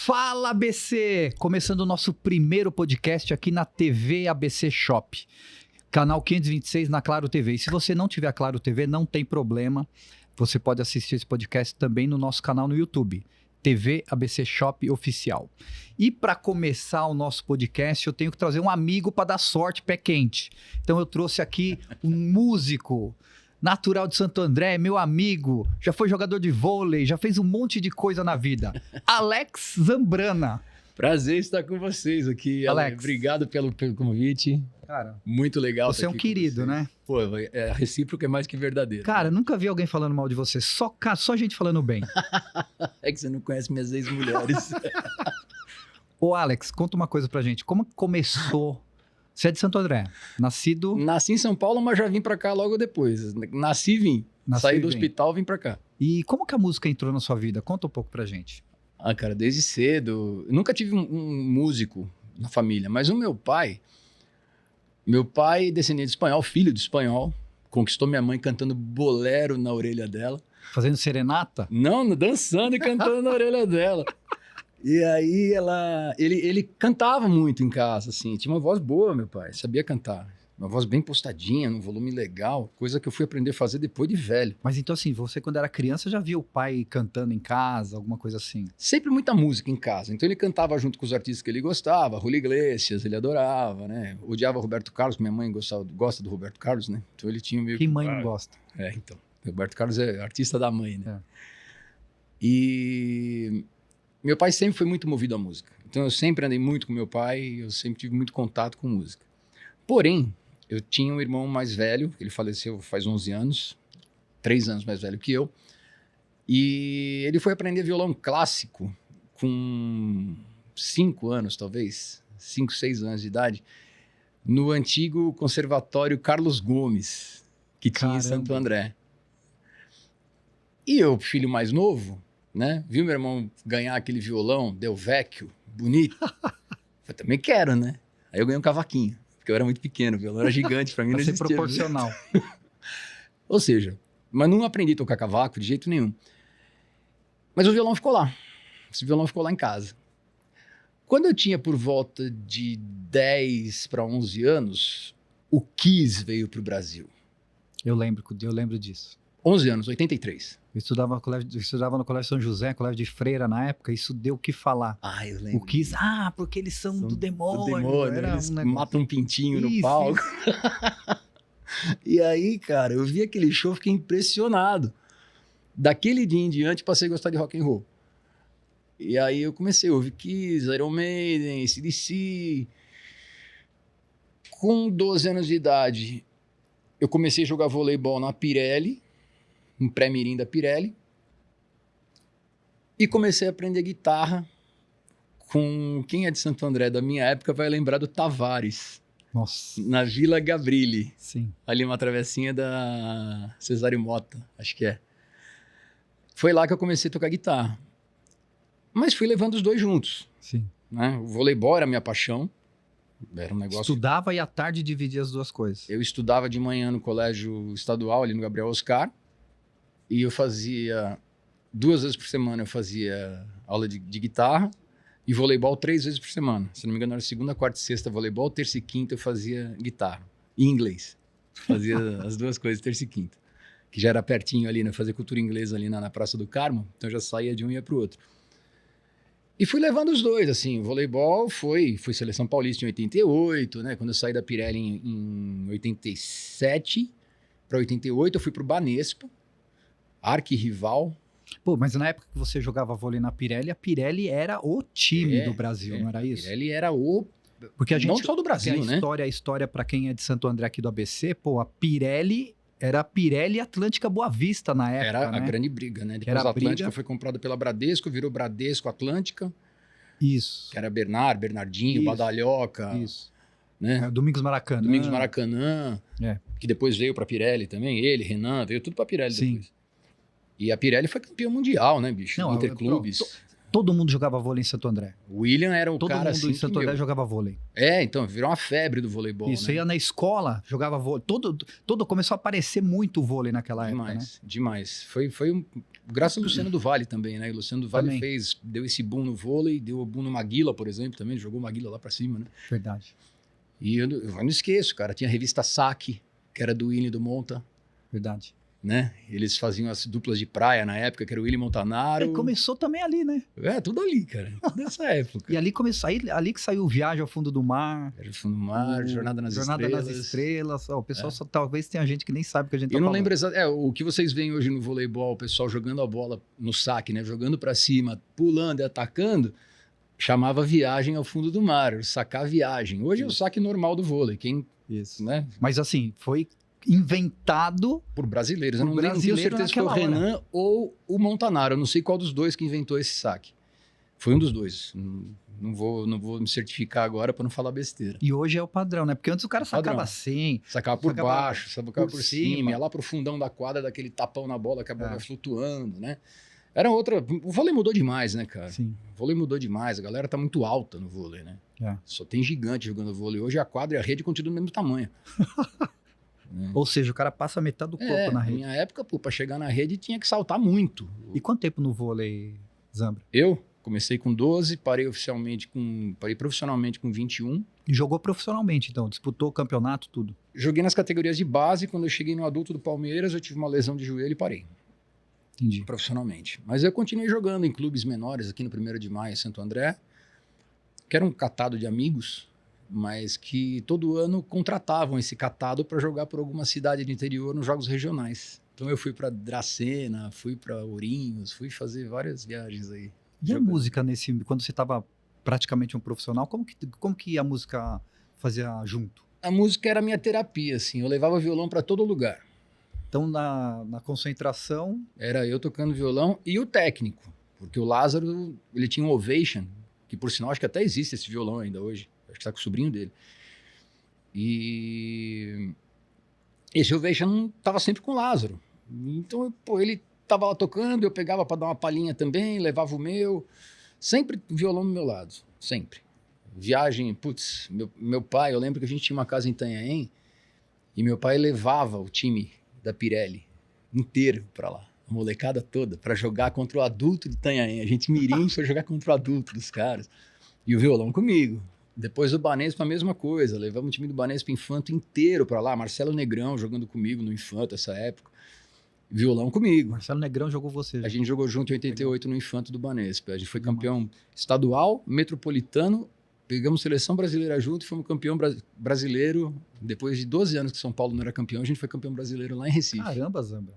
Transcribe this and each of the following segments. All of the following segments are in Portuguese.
Fala ABC! Começando o nosso primeiro podcast aqui na TV ABC Shop. Canal 526 na Claro TV. E se você não tiver a Claro TV, não tem problema. Você pode assistir esse podcast também no nosso canal no YouTube. TV ABC Shop Oficial. E para começar o nosso podcast, eu tenho que trazer um amigo para dar sorte, pé quente. Então eu trouxe aqui um músico natural de Santo André, meu amigo, já foi jogador de vôlei, já fez um monte de coisa na vida. Alex Zambrana. Prazer estar com vocês aqui, Alex. Obrigado pelo convite. Cara, muito legal. Você é um querido, né? Pô, a recíproca é mais que verdadeira. Cara, nunca vi alguém falando mal de você, só gente falando bem. É que você não conhece minhas ex-mulheres. Ô Alex, conta uma coisa pra gente, como começou? Você é de Santo André, nascido... Nasci em São Paulo, mas já vim pra cá logo depois. Nasci e vim. Saí do hospital, vim pra cá. E como que a música entrou na sua vida? Conta um pouco pra gente. Ah, cara, desde cedo. Eu nunca tive um músico na família, mas o meu pai, descendente de espanhol, filho de espanhol, conquistou minha mãe cantando bolero na orelha dela. Fazendo serenata? Não, dançando e cantando na orelha dela. E aí ele cantava muito em casa, assim, tinha uma voz boa, meu pai, sabia cantar. Uma voz bem postadinha, num volume legal, coisa que eu fui aprender a fazer depois de velho. Mas então assim, você quando era criança já via o pai cantando em casa, alguma coisa assim? Sempre muita música em casa, então ele cantava junto com os artistas que ele gostava, Julio Iglesias, ele adorava, né? Odiava Roberto Carlos, minha mãe gosta do Roberto Carlos, né? Então ele tinha meio que... mãe não gosta? Então, Roberto Carlos é artista da mãe, né? É. E... meu pai sempre foi muito movido à música. Então eu sempre andei muito com meu pai, eu sempre tive muito contato com música. Porém, eu tinha um irmão mais velho, ele faleceu faz 11 anos, 3 anos mais velho que eu, e ele foi aprender violão clássico com 5 anos, talvez, 5, 6 anos de idade, no antigo Conservatório Carlos Gomes, que tinha em Santo André. E eu, filho mais novo, né? Viu meu irmão ganhar aquele violão, Del Vecchio, bonito. Eu também quero, né? Aí eu ganhei um cavaquinho, porque eu era muito pequeno, o violão era gigante, pra mim não existia. Pra ser proporcional. Ou seja, mas não aprendi a tocar cavaco de jeito nenhum. Mas o violão ficou lá. Esse violão ficou lá em casa. Quando eu tinha por volta de 10 para 11 anos, o Kiss veio pro Brasil. Eu lembro disso. 11 anos, 83. Eu estudava no Colégio São José, colégio de freira na época, isso deu o que falar. Ah, eu lembro. O Kiss, porque eles são do demônio. Do demônio, era eles um matam um pintinho no palco. E aí, cara, eu vi aquele show, fiquei impressionado. Daquele dia em diante, passei a gostar de rock and roll. E aí eu comecei a ouvir Kiss, Iron Maiden, AC/DC. Com 12 anos de idade, eu comecei a jogar voleibol na Pirelli, um pré-mirim da Pirelli, e comecei a aprender guitarra com quem é de Santo André da minha época vai lembrar do Tavares. Nossa. Na Vila Gabrilli. Sim. Ali uma travessinha da Cesário Mota, acho que é. Foi lá que eu comecei a tocar guitarra. Mas fui levando os dois juntos. Sim. Né? O voleibol era minha paixão. Era um negócio... Estudava e à tarde dividia as duas coisas. Eu estudava de manhã no colégio estadual, ali no Gabriel Oscar. E eu fazia 2 vezes por semana, eu fazia aula de guitarra e voleibol 3 vezes por semana. Se não me engano, era segunda, quarta e sexta voleibol, terça e quinta eu fazia guitarra. E inglês. Fazia as duas coisas, terça e quinta. Que já era pertinho ali, né? Fazia cultura inglesa ali na Praça do Carmo, então já saía de um e ia pro outro. E fui levando os dois, assim, o voleibol fui seleção paulista em 88, né? Quando eu saí da Pirelli em 87 para 88, eu fui pro Banespa, arquirrival. Pô, mas na época que você jogava vôlei na Pirelli, a Pirelli era o time do Brasil, não era isso? A Pirelli era o... Porque a gente, não só do Brasil, né? A história para quem é de Santo André aqui do ABC, pô, a Pirelli era a Pirelli Atlântica Boa Vista na época, era a né? grande briga, né? Depois a Atlântica foi comprada pela Bradesco, virou Bradesco Atlântica. Isso. Que era Bernardinho, isso. Badalhoca. Isso. Né? Domingos Maracanã. Que depois veio pra Pirelli também, ele, Renan, veio tudo pra Pirelli depois. E a Pirelli foi campeã mundial, né, bicho? Não, Interclubes. Todo mundo jogava vôlei em Santo André. O William era o Todo cara mundo assim em Santo André meu, jogava vôlei. então, virou uma febre do voleibol, Isso, né? ia na escola, jogava vôlei. Começou a aparecer muito vôlei naquela época, né? Demais. Graças ao Luciano do Vale também, né? O Luciano do Vale Também. deu esse boom no vôlei, deu o boom no Maguila, por exemplo, também, jogou o Maguila lá pra cima, né? Verdade. E eu não esqueço, cara, tinha a revista Saque, que era do William e do Monta, Verdade. né? Eles faziam as duplas de praia na época, que era o William Montanaro. Começou também ali, né? Tudo ali, cara. Tudo nessa época. E ali começou, ali que saiu Viagem ao Fundo do Mar. Era o Fundo do Mar, Jornada nas Estrelas. Ó, o pessoal talvez tenha gente que nem sabe o que a gente tá Eu não falando. lembro exatamente. O que vocês veem hoje no voleibol, o pessoal jogando a bola no saque, né? Jogando pra cima, pulando e atacando, chamava Viagem ao Fundo do Mar, sacar viagem. Hoje é o saque normal do vôlei. Isso. Né? Mas assim, foi inventado por brasileiros. Eu por não tenho brasileiro certeza se foi o naquela Renan ou o Montanaro. Eu não sei qual dos dois que inventou esse saque. Foi um dos dois. Não vou me certificar agora para não falar besteira. E hoje é o padrão, né? Porque antes o cara sacava assim. Sacava por baixo, sacava por cima, ia ia lá pro fundão da quadra, daquele tapão na bola, que a bola ia flutuando, né? Era outra... O vôlei mudou demais, né, cara? Sim. O vôlei mudou demais. A galera tá muito alta no vôlei, né? Só tem gigante jogando vôlei. Hoje a quadra e a rede continuam do mesmo tamanho. Ou seja, o cara passa metade do corpo na rede. Na minha época, pra chegar na rede tinha que saltar muito. E quanto tempo no vôlei, Zambra? Eu comecei com 12, parei profissionalmente com 21. E jogou profissionalmente, então? Disputou o campeonato, tudo? Joguei nas categorias de base. Quando eu cheguei no adulto do Palmeiras, eu tive uma lesão de joelho e parei. Entendi. Profissionalmente. Mas eu continuei jogando em clubes menores, aqui no 1º de Maio, em Santo André, que era um catado de amigos, mas que todo ano contratavam esse catado para jogar por alguma cidade do interior nos jogos regionais. Então eu fui para Dracena, fui para Ourinhos, fui fazer várias viagens aí. E a música quando você estava praticamente um profissional, como que a música fazia junto? A música era a minha terapia, assim, eu levava violão para todo lugar. Então na concentração... Era eu tocando violão e o técnico, porque o Lázaro, ele tinha um Ovation, que por sinal acho que até existe esse violão ainda hoje. Acho que tá com o sobrinho dele. E esse Ovation tava sempre com o Lázaro. Então, ele tava lá tocando, eu pegava para dar uma palhinha também, levava o meu. Sempre violão do meu lado, sempre. Viagem, meu pai, eu lembro que a gente tinha uma casa em Itanhaém e meu pai levava o time da Pirelli inteiro para lá. A molecada toda, para jogar contra o adulto de Itanhaém. A gente mirim foi jogar contra o adulto dos caras. E o violão comigo. Depois do Banespa, a mesma coisa. Levamos o time do Banespa Infanto inteiro para lá. Marcelo Negrão jogando comigo no Infanto, essa época. Violão comigo. Marcelo Negrão jogou você. A gente jogou junto em 88 no Infanto do Banespa. A gente foi campeão estadual, metropolitano. Pegamos seleção brasileira junto e fomos campeão brasileiro. Depois de 12 anos que São Paulo não era campeão, a gente foi campeão brasileiro lá em Recife. Caramba, Zambra.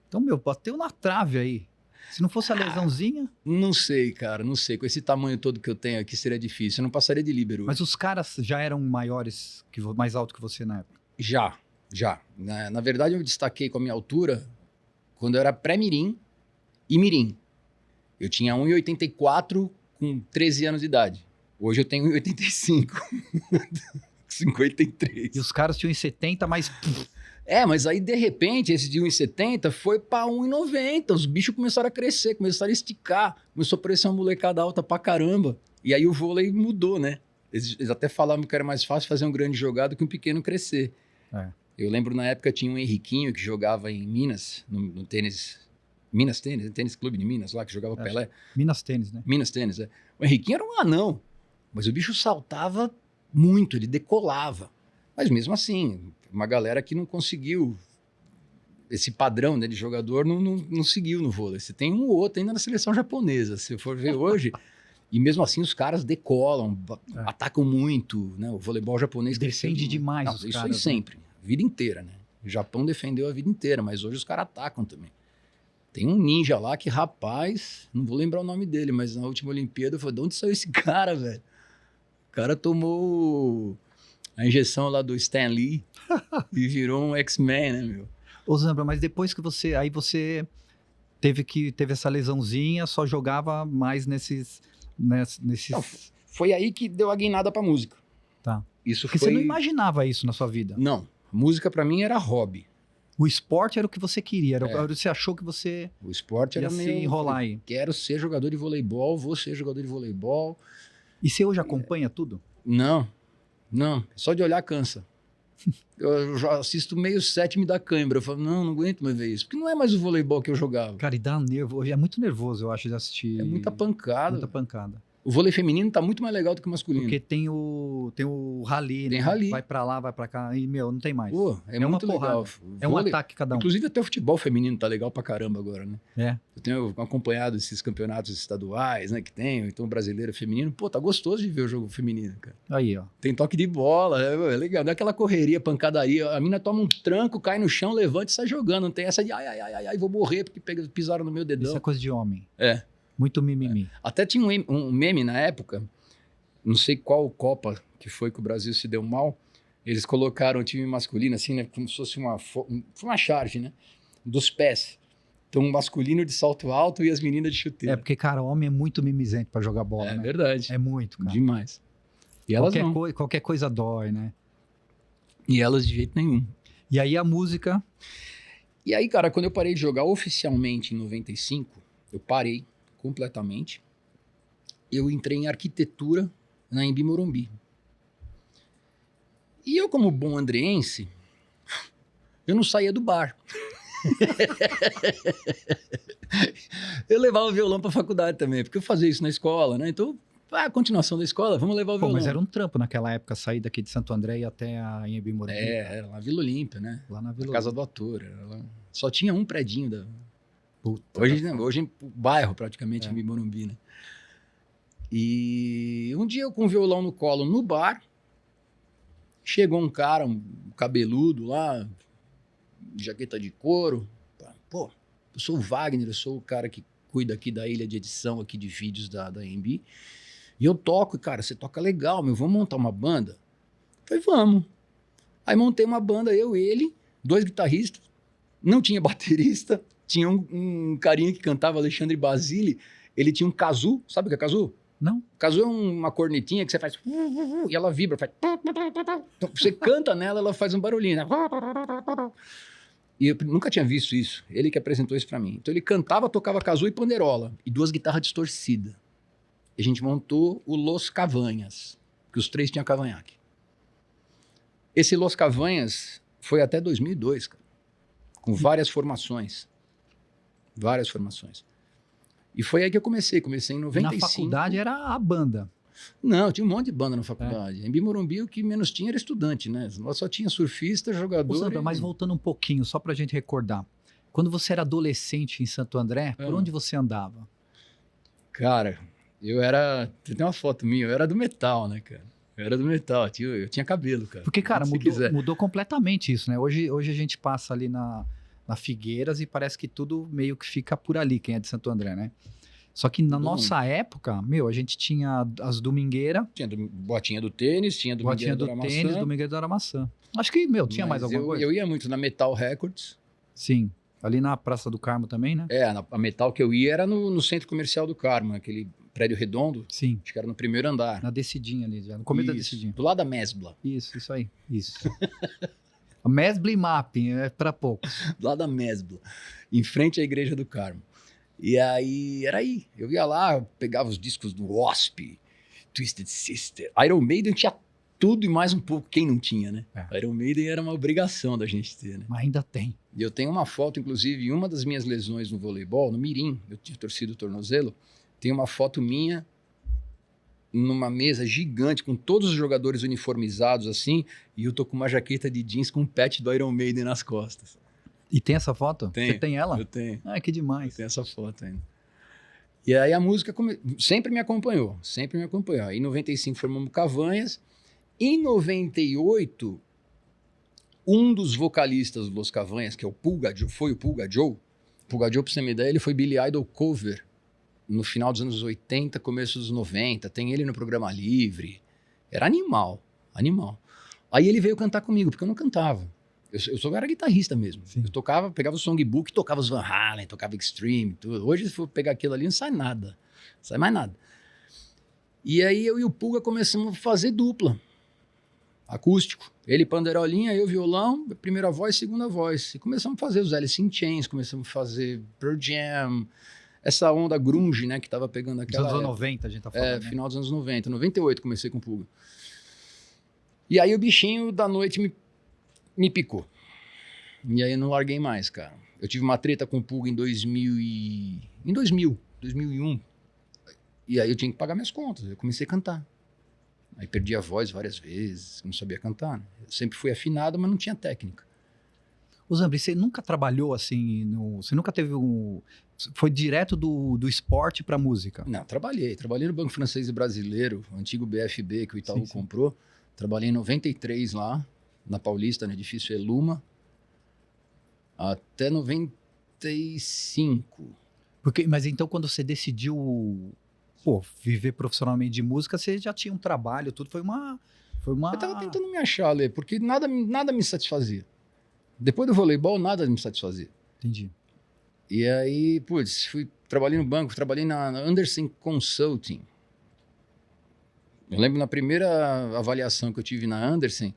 Então, bateu na trave aí. Se não fosse a lesãozinha... Não sei, cara, não sei. Com esse tamanho todo que eu tenho aqui, seria difícil. Eu não passaria de líbero. Mas os caras já eram maiores, mais altos que você na época? Já. Na verdade, eu me destaquei com a minha altura quando eu era pré-mirim e mirim. Eu tinha 1,84 com 13 anos de idade. Hoje eu tenho 1,85. 53. E os caras tinham 1,70, mas... Mas aí, de repente, esse de 1,70 foi pra 1,90. Os bichos começaram a crescer, começaram a esticar. Começou a aparecer uma molecada alta pra caramba. E aí o vôlei mudou, né? Eles até falavam que era mais fácil fazer um grande jogar do que um pequeno crescer. Eu lembro, na época, tinha um Henriquinho que jogava em Minas, no tênis... Minas Tênis, Tênis Clube de Minas, lá, que jogava Pelé. Minas Tênis, né? Minas Tênis, é. O Henriquinho era um anão, mas o bicho saltava muito, ele decolava. Mas mesmo assim, uma galera que não conseguiu esse padrão, né, de jogador, não seguiu no vôlei. Você tem um ou outro ainda na seleção japonesa, se for ver hoje. E mesmo assim os caras decolam, atacam muito, né? O voleibol japonês defende demais os isso caras. Isso aí sempre, a vida inteira, né? O Japão defendeu a vida inteira, mas hoje os caras atacam também. Tem um ninja lá que, rapaz, não vou lembrar o nome dele, mas na última Olimpíada eu falei, de onde saiu esse cara, velho? O cara tomou a injeção lá do Stan Lee e virou um X-Men, né, meu? Ô, Zambra, mas depois que você teve essa lesãozinha, só jogava mais nesses... Não, foi aí que deu a guinada pra música. Tá. Isso Porque foi... você não imaginava isso na sua vida. Não. Música pra mim era hobby. O esporte era o que você queria, era o que você achou que você O esporte ia era se meio... enrolar aí. Quero ser jogador de voleibol, vou ser jogador de voleibol. E você hoje acompanha tudo? Não. Só de olhar cansa. Eu já assisto meio set e me dá cãibra. Eu falo, não aguento mais ver isso. Porque não é mais o voleibol que eu jogava. Cara, e dá nervo. Hoje é muito nervoso, eu acho, de assistir. É muita pancada. Muita pancada. O vôlei feminino tá muito mais legal do que o masculino. Porque tem o rally, Tem né? rally. Vai pra lá, vai pra cá. E, não tem mais. Pô, é uma muito porrada. legal. É um ataque cada um. Inclusive até o futebol feminino tá legal pra caramba agora, né? É. Eu tenho acompanhado esses campeonatos estaduais, né, que tem, então brasileiro feminino. Pô, tá gostoso de ver o jogo feminino, cara. Aí, ó. Tem toque de bola, é legal. Não é aquela correria, pancadaria. A mina toma um tranco, cai no chão, levanta e sai jogando. Não tem essa de ai, vou morrer porque pisaram no meu dedão. Isso é coisa de homem. É. Muito mimimi. Até tinha um meme na época, não sei qual Copa que foi que o Brasil se deu mal, eles colocaram o time masculino assim, né, como se fosse uma charge, né, dos pés. Então, um masculino de salto alto e as meninas de chuteira. Porque, cara, homem é muito mimizento pra jogar bola, É né? verdade. É muito, cara. Demais. E elas não. Qualquer coisa dói, né? E elas de jeito nenhum. E aí a música... E aí, cara, quando eu parei de jogar oficialmente em 95, eu parei completamente. Eu entrei em arquitetura na Embi Morumbi. E eu, como bom andreense, eu não saía do bar. Eu levava o violão pra faculdade também, porque eu fazia isso na escola, né? Então, a continuação da escola, vamos levar o violão. Mas era um trampo naquela época, sair daqui de Santo André e até a Embi Morumbi. Era lá na Vila Olímpia, né? Lá na Vila Na Casa do Ator. Só tinha um predinho da... Puta. Hoje o bairro praticamente, Embi Morumbi, né? E um dia eu com o violão no colo no bar, chegou um cara, um cabeludo lá, jaqueta de couro. Pô, eu sou o Wagner, eu sou o cara que cuida aqui da ilha de edição aqui de vídeos da AMB. E eu toco, cara, você toca legal, meu, vamos montar uma banda? Eu falei, vamos. Aí montei uma banda, eu, ele, 2 guitarristas, não tinha baterista, tinha um carinha que cantava, Alexandre Basile, ele tinha um kazoo, sabe o que é kazoo? Não? Kazoo é uma cornetinha que você faz e ela vibra, faz... Então, você canta nela, ela faz um barulhinho, né? E eu nunca tinha visto isso, ele que apresentou isso pra mim. Então ele cantava, tocava kazoo e panderola, e 2 guitarras distorcidas. E a gente montou o Los Cavanhas, que os 3 tinham cavanhaque. Esse Los Cavanhas foi até 2002, cara, com várias formações. Várias formações. E foi aí que eu comecei em 95. Na faculdade era a banda. Não, tinha um monte de banda na faculdade. Em Morumbi o que menos tinha era estudante, né? Só tinha surfista, jogador... Sandra, mas voltando um pouquinho, só pra gente recordar. Quando você era adolescente em Santo André, por onde você andava? Cara, tem uma foto minha, eu era do metal, né, cara? Eu era do metal, eu tinha cabelo, cara. Porque, cara, mudou completamente isso, né? Hoje a gente passa ali na Figueiras e parece que tudo meio que fica por ali, quem é de Santo André, né? Só que na nossa época, a gente tinha as domingueiras. Tinha botinha do tênis, tinha botinha do tênis, domingueira do Aramaçã. Acho que, tinha mais alguma coisa. Eu ia muito na Metal Records. Sim, ali na Praça do Carmo também, né? A Metal que eu ia era no Centro Comercial do Carmo, aquele prédio redondo. Sim. Acho que era no primeiro andar. Na descidinha ali, já, no começo da descidinha. Do lado da Mesbla. Isso aí, isso. A Mesbla e Mapping, é para poucos. Do lado da Mesbla, em frente à Igreja do Carmo. E aí, era aí. Eu ia lá, pegava os discos do Wasp, Twisted Sister. Iron Maiden tinha tudo e mais um pouco. Quem não tinha, né? Iron Maiden era uma obrigação da gente ter, né? Mas ainda tem. E eu tenho uma foto, inclusive, uma das minhas lesões no voleibol, no mirim, eu tinha torcido o tornozelo, tem uma foto minha numa mesa gigante, com todos os jogadores uniformizados assim, e eu tô com uma jaqueta de jeans com um patch do Iron Maiden nas costas. E tem essa foto? Tem. Você tem ela? Eu tenho. Ah, que demais. Eu tenho essa foto ainda. E aí a música sempre me acompanhou. Em 95 formamos Cavanhas. Em 98, um dos vocalistas dos Los Cavanhas, que é o Pulga Joe, foi o Pulga Joe. Pulga Joe, pra você ter uma ideia, ele foi Billy Idol cover no final dos anos 80, começo dos 90. Tem ele no Programa Livre. Era animal. Aí ele veio cantar comigo, porque eu não cantava. Eu era guitarrista mesmo. Sim. Eu pegava o songbook, tocava os Van Halen, tocava Extreme, tudo. Hoje, se for pegar aquilo ali, não sai nada. Não sai mais nada. E aí eu e o Pulga começamos a fazer dupla. acústico. Ele panderolinha, eu violão, primeira voz, segunda voz. E começamos a fazer os Alice in Chains, começamos a fazer Pearl Jam, essa onda grunge, né, que tava pegando aquela Dos anos época. 90 a gente tá falando, né? Final dos anos 90, 98 comecei com Pulga. E aí o bichinho da noite me picou. E aí eu não larguei mais, cara. Eu tive uma treta com o Pulga em 2001. E aí eu tinha que pagar minhas contas, eu comecei a cantar. Aí perdi a voz várias vezes, não sabia cantar, né? Eu sempre fui afinado, mas não tinha técnica. Ô Zambri, você nunca trabalhou assim, você nunca teve foi direto do esporte pra música? Não, trabalhei no Banco Francês e Brasileiro, o antigo BFB que o Itaú Sim, sim. comprou. Trabalhei em 93 lá, na Paulista, no edifício Eluma, até 95. Mas então quando você decidiu, viver profissionalmente de música, você já tinha um trabalho, tudo, foi uma... Eu tava tentando me achar, Lê, porque nada me satisfazia. Depois do voleibol, nada me satisfazia. Entendi. E aí, trabalhei no banco, trabalhei na Andersen Consulting. Eu lembro na primeira avaliação que eu tive na Andersen,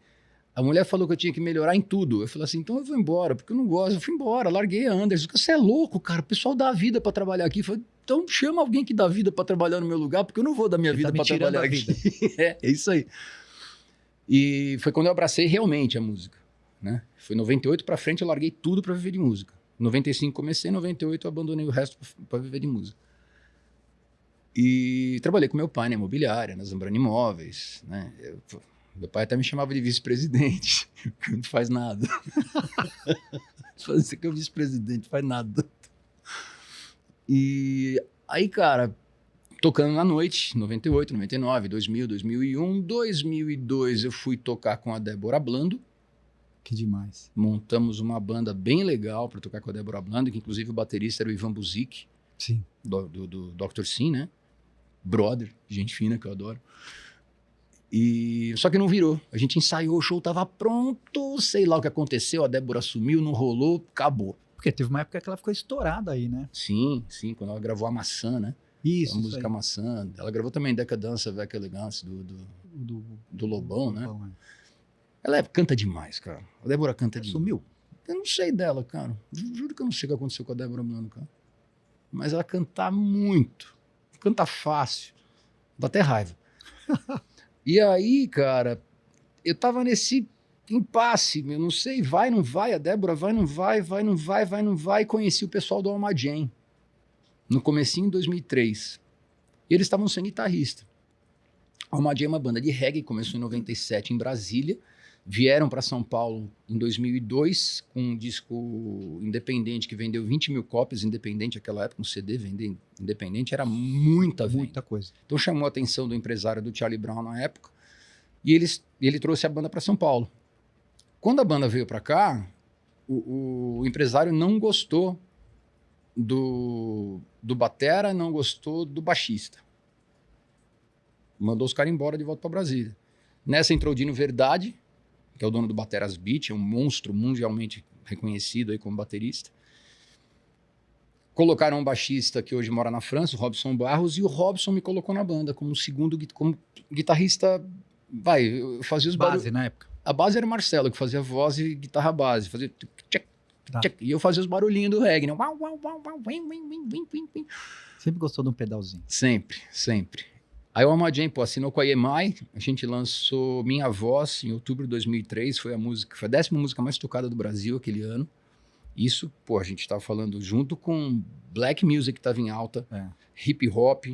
a mulher falou que eu tinha que melhorar em tudo. Eu falei assim, então eu vou embora, porque eu não gosto. Eu fui embora, larguei a Andersen. Você é louco, cara, o pessoal dá a vida pra trabalhar aqui. Eu falei, então chama alguém que dá vida pra trabalhar no meu lugar, porque eu não vou dar minha vida pra trabalhar aqui. É isso aí. E foi quando eu abracei realmente a música, né? Foi 98 pra frente, eu larguei tudo pra viver de música. 95 comecei, 98 eu abandonei o resto pra viver de música. E trabalhei com meu pai na imobiliária, na Zambrano Imóveis, né? Meu pai até me chamava de vice-presidente, que não faz nada. Você que é o vice-presidente, faz nada. E aí, cara, tocando na noite, 98, 99, 2000, 2001, 2002 eu fui tocar com a Débora Blando. Que demais. Montamos uma banda bem legal para tocar com a Débora Blando, que inclusive o baterista era o Ivan Buzik, Sim. do Dr. Sim, né? Brother, gente fina que eu adoro. E só que não virou. A gente ensaiou, o show tava pronto, sei lá o que aconteceu, a Débora sumiu, não rolou, acabou. Porque teve uma época que ela ficou estourada aí, né? Sim, quando ela gravou a Maçã, né? Isso. A música aí. Maçã. Ela gravou também Decadência, Veca Elegância, do Lobão, né? Ela canta demais, cara. A Débora canta demais. Sumiu? Eu não sei dela, cara. Juro que eu não sei o que aconteceu com a Débora Blando, cara. Mas ela canta muito. Canta fácil. Dá até raiva. E aí, cara, eu tava nesse impasse, eu não sei, vai, não vai, a Débora vai, não vai, vai, não vai, vai, não vai. Conheci o pessoal do Alma Jam, no comecinho de 2003. E eles estavam sem guitarrista. A Alma Jam é uma banda de reggae, começou em 97 em Brasília. Vieram para São Paulo em 2002 com um disco independente que vendeu 20 mil cópias, independente naquela época, um CD vender independente era muita venda. Muita coisa. Então chamou a atenção do empresário do Charlie Brown na época e ele trouxe a banda para São Paulo. Quando a banda veio para cá, o empresário não gostou do batera, não gostou do baixista. Mandou os caras embora de volta para Brasília. Nessa entrou o Dino Verdade, que é o dono do Bateras Beat, é um monstro mundialmente reconhecido aí como baterista. Colocaram um baixista que hoje mora na França, o Robson Barros, e o Robson me colocou na banda como como guitarrista. Eu fazia os base na época. A base era o Marcelo, que fazia voz e guitarra base, fazia tchac, Tá. tchac, e eu fazia os barulhinhos do reggae, né? Sempre gostou de um pedalzinho. Sempre. Aí o Alma Jam, assinou com a EMI, a gente lançou Minha Voz em outubro de 2003, foi a 10ª música mais tocada do Brasil aquele ano. Isso, a gente estava falando junto com black music que estava em alta, hip hop,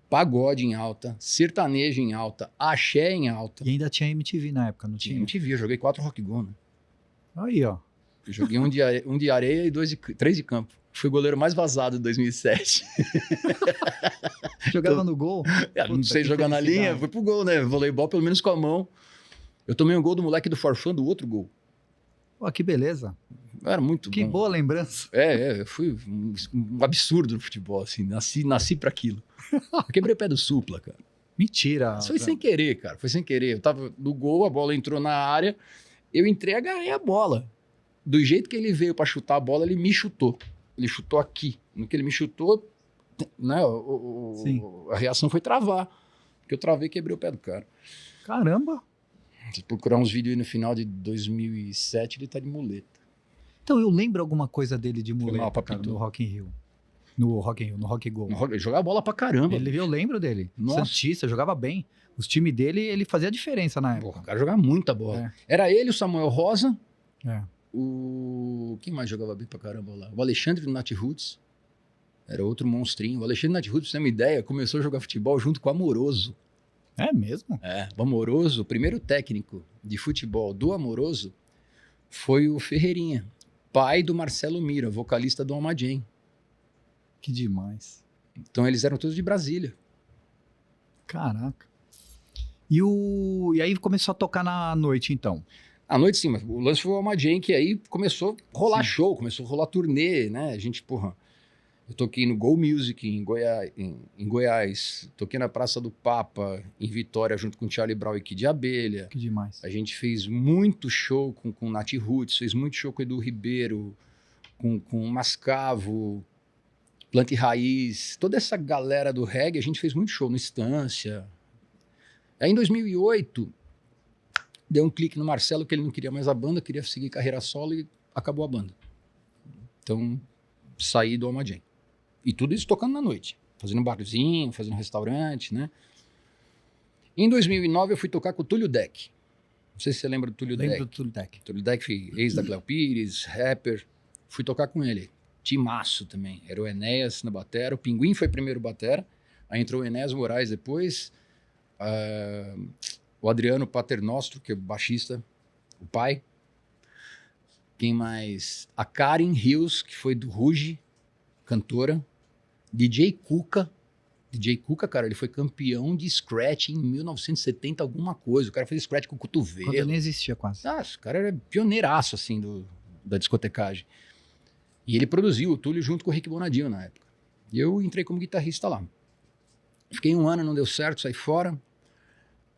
pagode em alta, sertanejo em alta, axé em alta. E ainda tinha MTV na época, não tinha? MTV, eu joguei 4 Rock Go, né? Aí, ó. Eu joguei um de areia e 3 de campo. Fui o goleiro mais vazado de 2007. Jogava no gol? Não sei jogar na linha, fui pro gol, né? Voleibol pelo menos com a mão. Eu tomei um gol do moleque do Forfã, do outro gol. Pô, que beleza. Era muito que bom. Boa lembrança. Eu fui um absurdo no futebol, assim. Nasci pra aquilo. Eu quebrei o pé do Supla, cara. Mentira. Isso foi sem querer, cara. Foi sem querer. Eu tava no gol, a bola entrou na área, eu entrei e agarrei a bola. Do jeito que ele veio pra chutar a bola, ele me chutou. Ele chutou aqui. No que ele me chutou, né, a reação foi travar. Porque eu travei e quebrei o pé do cara. Caramba. Se procurar uns vídeos aí no final de 2007, ele tá de muleta. Então, eu lembro alguma coisa dele de mal, muleta, cara, papito. no Rock in Rio. No Rock in Rio, no Rock Go. Ele jogava bola pra caramba. Eu lembro dele. Nossa. Santista, jogava bem. Os times dele, ele fazia diferença na Porra, época. o cara jogava muita bola. Era ele, o Samuel Rosa, quem mais jogava bem pra caramba lá? O Alexandre do Nat Roots. Era outro monstrinho. O Alexandre Nat Roots, pra você ter uma ideia, começou a jogar futebol junto com o Amoroso. É mesmo? O Amoroso, o primeiro técnico de futebol do Amoroso foi o Ferreirinha, pai do Marcelo Mira, vocalista do Alma Jam. Que demais. Então eles eram todos de Brasília. Caraca. E aí começou a tocar na noite, então? À noite sim, mas o lance foi o Alma Jam, que aí começou a rolar show, começou a rolar turnê, né? A gente, eu toquei no Go Music em Goiás, toquei na Praça do Papa, em Vitória, junto com Charlie Brown e Kid de Abelha. Que demais. A gente fez muito show com Nat Roots, fez muito show com Edu Ribeiro, com Mascavo, Planta e Raiz, toda essa galera do reggae, a gente fez muito show no Estância. Aí em 2008, deu um clique no Marcelo que ele não queria mais a banda, queria seguir carreira solo e acabou a banda. Então, saí do Alma Jam. E tudo isso tocando na noite, fazendo barzinho, fazendo restaurante, né? Em 2009 eu fui tocar com o Túlio Deck. Não sei se você lembra do Túlio Deck. Lembro do Túlio Deck. Túlio Deck, ex da Cléo Pires, rapper. Fui tocar com ele. Timaço também. Era o Enéas na batera. O Pinguim foi primeiro batera. Aí entrou o Enéas Moraes depois. O Adriano Paternostro, que é o baixista, o pai. Quem mais? A Karen Hills, que foi do Ruge, cantora. DJ Cuca. DJ Cuca, cara, ele foi campeão de scratch em 1970 alguma coisa. O cara fez scratch com o cotovelo. Quando nem existia quase. O cara era pioneiraço, assim, da discotecagem. E ele produziu o Túlio junto com o Rick Bonadinho na época. E eu entrei como guitarrista lá. Fiquei um ano, não deu certo, saí fora.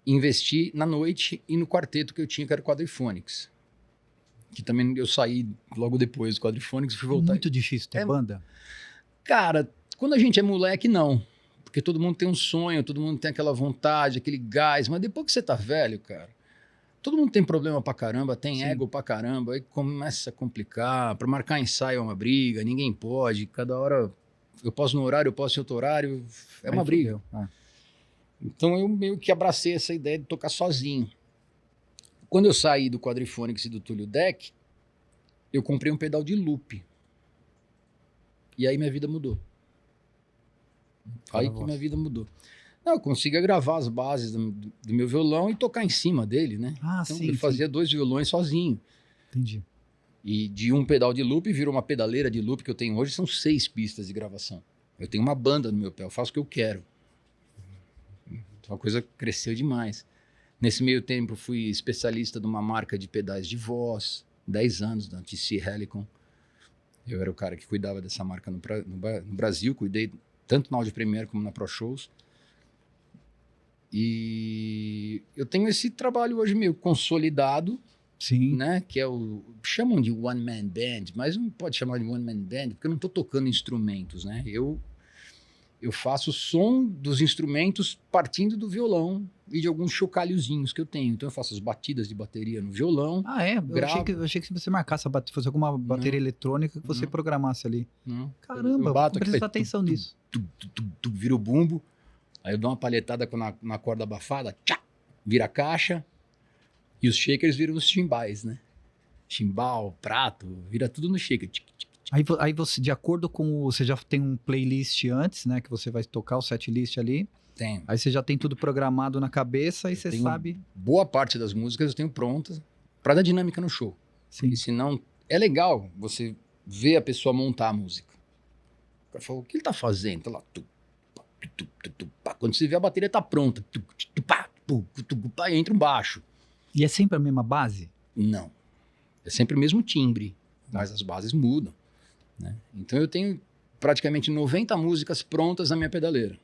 Investi na noite e no quarteto que eu tinha, que era o Quadriphonics. Que também eu saí logo depois do Quadriphonics e fui voltar. Muito difícil ter banda. Cara, quando a gente é moleque, não. Porque todo mundo tem um sonho, todo mundo tem aquela vontade, aquele gás. Mas depois que você tá velho, cara, todo mundo tem problema pra caramba, tem ego pra caramba. Aí começa a complicar. Pra marcar ensaio é uma briga, ninguém pode. Cada hora eu posso no horário, eu posso em outro horário. É uma briga. Então eu meio que abracei essa ideia de tocar sozinho. Quando eu saí do Quadriphonics e do Túlio Deck, eu comprei um pedal de loop. E aí minha vida mudou. Aí que minha vida mudou. Não, eu conseguia gravar as bases do meu violão e tocar em cima dele, né? Então eu fazia 2 violões sozinho. Entendi. E de um pedal de loop virou uma pedaleira de loop que eu tenho hoje, são 6 pistas de gravação. Eu tenho uma banda no meu pé, eu faço o que eu quero. Então a coisa cresceu demais. Nesse meio tempo fui especialista de uma marca de pedais de voz, 10 anos, da TC Helicon. Eu era o cara que cuidava dessa marca no Brasil, cuidei tanto na Audio Premiere como na Pro Shows. E eu tenho esse trabalho hoje meio consolidado, né? Que é chamam de one man band, mas não pode chamar de one man band porque eu não estou tocando instrumentos, né? Eu faço o som dos instrumentos partindo do violão e de alguns chocalhozinhos que eu tenho. Então eu faço as batidas de bateria no violão. Ah, é? Eu achei que se você marcasse, fosse alguma bateria eletrônica que você programasse ali. Não. Caramba, vou prestar atenção nisso. Vira o bumbo, aí eu dou uma palhetada na corda abafada, tchá, vira a caixa, e os shakers viram os chimbais, né? Chimbal, prato, vira tudo no shaker. Aí você, de acordo com você já tem um playlist antes, né? Que você vai tocar o setlist ali. Tem. Aí você já tem tudo programado na cabeça e você sabe. Boa parte das músicas eu tenho prontas para dar dinâmica no show. Sim. E senão é legal você ver a pessoa montar a música. O cara fala, o que ele tá fazendo? Tá lá. Quando você vê a bateria tá pronta. Aí entra um baixo. E é sempre a mesma base? Não. É sempre o mesmo timbre, mas as bases mudam. Né? Então eu tenho praticamente 90 músicas prontas na minha pedaleira.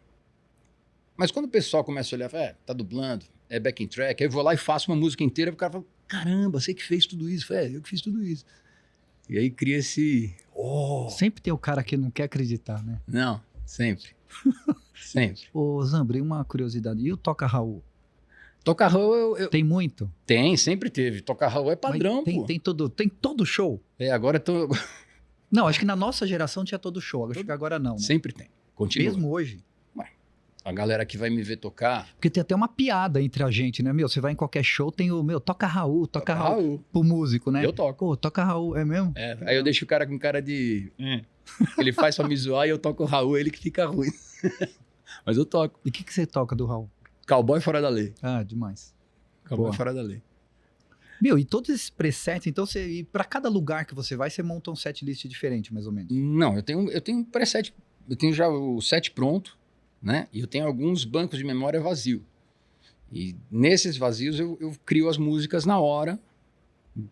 Mas quando o pessoal começa a olhar, tá dublando, é backing track, aí eu vou lá e faço uma música inteira, o cara fala, caramba, você que fez tudo isso. Eu que fiz tudo isso. E aí cria esse... Sempre tem o cara que não quer acreditar, né? Não, sempre. Sempre. Ô, Zambri, uma curiosidade. E o Toca Raul? Toca Raul, Tem muito? Tem, sempre teve. Toca Raul é padrão, Mas pô. tem todo show? Agora tô... Não, acho que na nossa geração tinha todo show. Acho que agora não, né? Sempre tem. Continua. Mesmo hoje. A galera que vai me ver tocar... Porque tem até uma piada entre a gente, né? Meu, você vai em qualquer show, tem toca Raul, toca Raul. Pro músico, né? Eu toco. Pô, toca Raul, é mesmo? Aí eu deixo o cara com cara de... Ele faz pra me zoar e eu toco o Raul, ele que fica ruim. Mas eu toco. E o que você toca do Raul? Cowboy Fora da Lei. Ah, demais. Cowboy Boa. Fora da Lei. Meu, e todos esses presets, então e pra cada lugar que você vai, você monta um set list diferente, mais ou menos? Não, eu tenho um preset, eu tenho já o set pronto, né? E eu tenho alguns bancos de memória vazio. E nesses vazios eu crio as músicas na hora,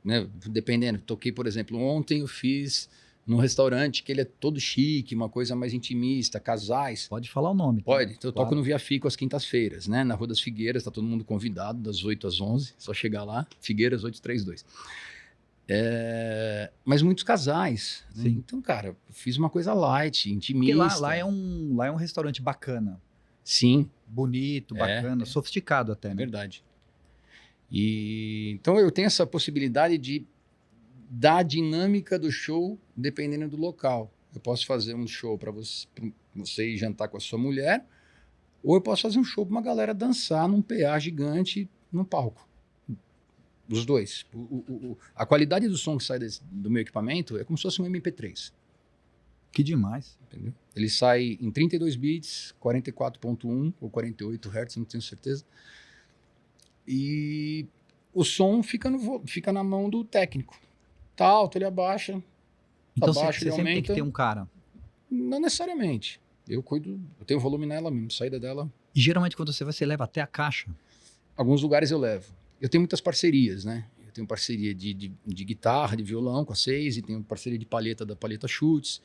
né? Dependendo. Toquei, por exemplo, ontem eu fiz num restaurante que ele é todo chique, uma coisa mais intimista, casais. Pode falar o nome. Tá? Pode. Então eu toco Claro. no Via Fico às quintas-feiras, né? Na Rua das Figueiras, tá todo mundo convidado, das 8 às 11, só chegar lá, Figueiras 832. Mas muitos casais. Né? Sim. Então, cara, eu fiz uma coisa light, Porque intimista. lá é um restaurante bacana. Sim, Bonito, bacana, sofisticado até, é né? verdade. E então eu tenho essa possibilidade de dar a dinâmica do show dependendo do local. Eu posso fazer um show para você ir jantar com a sua mulher, ou eu posso fazer um show para uma galera dançar num PA gigante no palco. Os dois. A qualidade do som que sai do meu equipamento é como se fosse um MP3. Que demais. Entendeu? Ele sai em 32 bits, 44.1 ou 48 Hz, não tenho certeza. E o som fica na mão do técnico. Tá alto, ele abaixa. Então Tá baixo, você ele sempre tem aumenta. que ter um cara. Não necessariamente. Eu tenho volume nela mesmo, saída dela. E geralmente quando você vai, você leva até a caixa. Alguns lugares eu levo. Eu tenho muitas parcerias, né? Eu tenho parceria de guitarra, de violão com a Seise, tenho parceria de palheta da Palheta Schutz,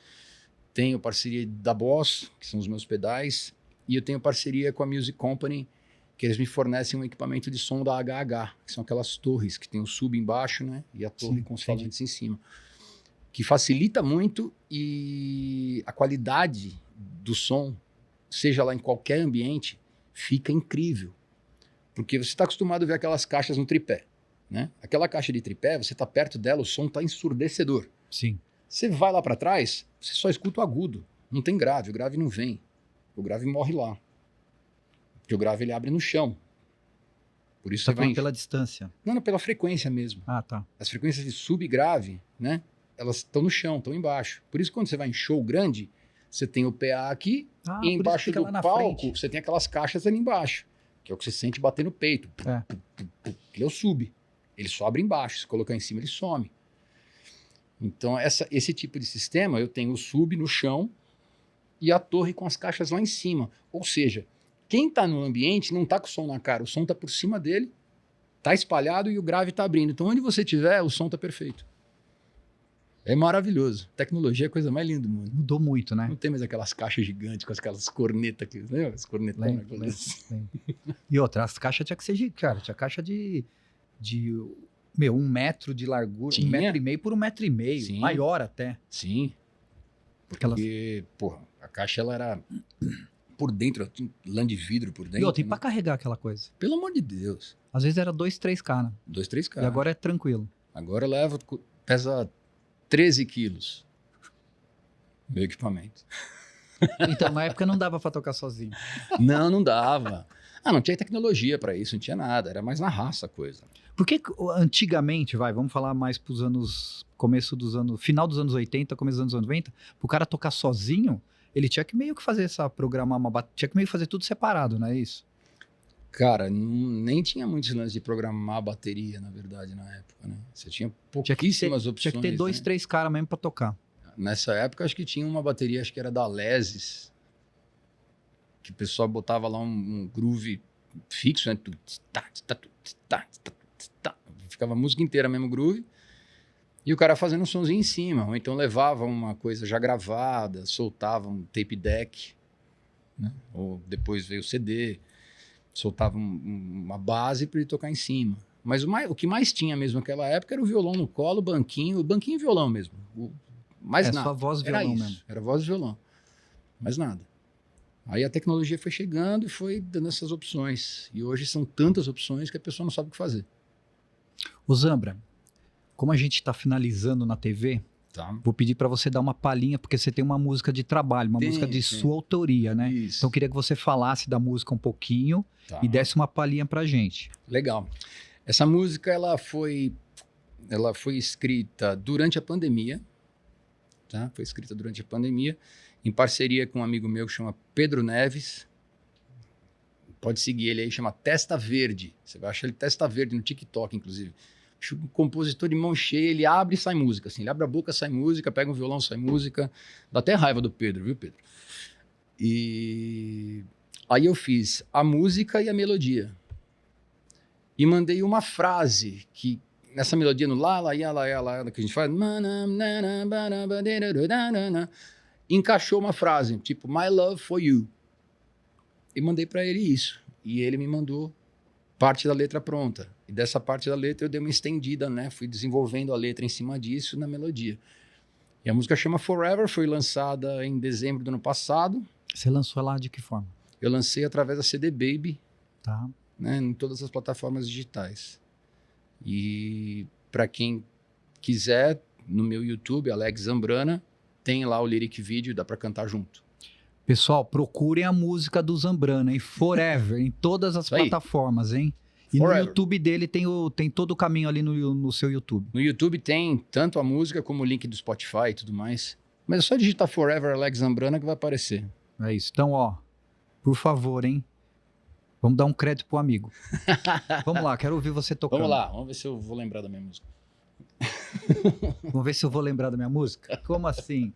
tenho parceria da Boss, que são os meus pedais, e eu tenho parceria com a Music Company, que eles me fornecem um equipamento de som da HH, que são aquelas torres que tem o sub embaixo, né? E a torre Sim, com os entendi. falantes em cima. Que facilita muito e a qualidade do som, seja lá em qualquer ambiente, fica incrível. Porque você está acostumado a ver aquelas caixas no tripé, né? Aquela caixa de tripé, você está perto dela, o som está ensurdecedor. Sim. Você vai lá para trás, você só escuta o agudo. Não tem grave, o grave não vem. O grave morre lá. Porque o grave ele abre no chão. Por isso Tá você vai... falando pela distância. Não, pela frequência mesmo. Ah, tá. As frequências de sub e grave, né? Elas estão no chão, estão embaixo. Por isso quando você vai em show grande, você tem o PA aqui, Ah, e por isso embaixo fica do lá na palco, frente. você tem aquelas caixas ali embaixo, que é o que você sente bater no peito. É. Ele é o sub. Ele só abre embaixo. Se colocar em cima, ele some. Então, esse tipo de sistema, eu tenho o sub no chão e a torre com as caixas lá em cima. Ou seja, quem está no ambiente não está com o som na cara. O som está por cima dele, está espalhado e o grave está abrindo. Então, onde você estiver, o som está perfeito. É maravilhoso. Tecnologia é a coisa mais linda do mundo. Mudou muito, né? Não tem mais aquelas caixas gigantes com aquelas cornetas aqui, né? As cornetonas. Lembro. E outra, as caixas tinha que ser, cara, tinha caixa de 1 metro de largura, Tinha. 1,5 metro por 1,5 metro, Sim. maior até. Sim. Porque, porra, a caixa ela era por dentro, tinha lã de vidro por dentro. E outra, e né? pra carregar aquela coisa? Pelo amor de Deus. Às vezes era 2, 3 caras. 2, 3 E caras. agora é tranquilo. Agora eu levo, pesa 13 quilos. Meu equipamento. Então, na época não dava pra tocar sozinho. Não dava. Não tinha tecnologia pra isso, não tinha nada. Era mais na raça a coisa. Porque antigamente, vamos falar mais pros anos, final dos anos 80, começo dos anos 90, pro cara tocar sozinho, ele tinha que meio que fazer programar tinha que meio que fazer tudo separado, não é isso? Cara, nem tinha muitos lances de programar a bateria, na verdade, na época, né? Você tinha pouquíssimas opções. Tinha que ter 2, né? 3 caras mesmo pra tocar. Nessa época, acho que tinha uma bateria, acho que era da Lesis, que o pessoal botava lá um groove fixo, né? Ficava a música inteira mesmo groove, e o cara fazendo um sonzinho em cima, ou então levava uma coisa já gravada, soltava um tape deck, né? Ou depois veio o CD, soltava uma base para ele tocar em cima. Mas o que mais tinha mesmo naquela época era o violão no colo, o banquinho e violão mesmo. Mais nada. Só voz e Era violão isso. mesmo. Era voz e violão. Mais nada. Aí a tecnologia foi chegando e foi dando essas opções. E hoje são tantas opções que a pessoa não sabe o que fazer. Ô Zambra, como a gente está finalizando na TV, Tá. vou pedir para você dar uma palhinha, porque você tem uma música de trabalho, uma música de sua autoria, né? Isso. Então eu queria que você falasse da música um pouquinho Tá. e desse uma palhinha pra gente. Legal. Essa música ela foi escrita durante a pandemia, tá? Foi escrita durante a pandemia, em parceria com um amigo meu que chama Pedro Neves. Pode seguir ele aí, chama Testa Verde. Você vai achar ele Testa Verde no TikTok, inclusive. Um compositor de mão cheia, ele abre e sai música, assim. Ele abre a boca, sai música, pega um violão, sai música. Dá até raiva do Pedro, viu, Pedro? E aí eu fiz a música e a melodia. E mandei uma frase que, nessa melodia no lá, lá, ia, lá, ia, lá, que a gente faz, encaixou uma frase, tipo, My Love for You. E mandei para ele isso. E ele me mandou parte da letra pronta. E dessa parte da letra eu dei uma estendida, né? Fui desenvolvendo a letra em cima disso na melodia. E a música chama Forever, foi lançada em dezembro do ano passado. Você lançou ela de que forma? Eu lancei através da CD Baby, Tá. né, em todas as plataformas digitais. E para quem quiser, no meu YouTube, Alex Zambrana, tem lá o lyric video, dá para cantar junto. Pessoal, procurem a música do Zambrana, hein? Forever, em todas as Isso aí. plataformas, hein? E Forever. no YouTube dele tem todo o caminho ali no seu YouTube. No YouTube tem tanto a música como o link do Spotify e tudo mais. Mas é só digitar Forever Alex Zambrana que vai aparecer. É isso. Então, ó, por favor, hein? Vamos dar um crédito pro amigo. Vamos lá, quero ouvir você tocando. Vamos lá, vamos ver se eu vou lembrar da minha música. Vamos ver se eu vou lembrar da minha música? Como assim?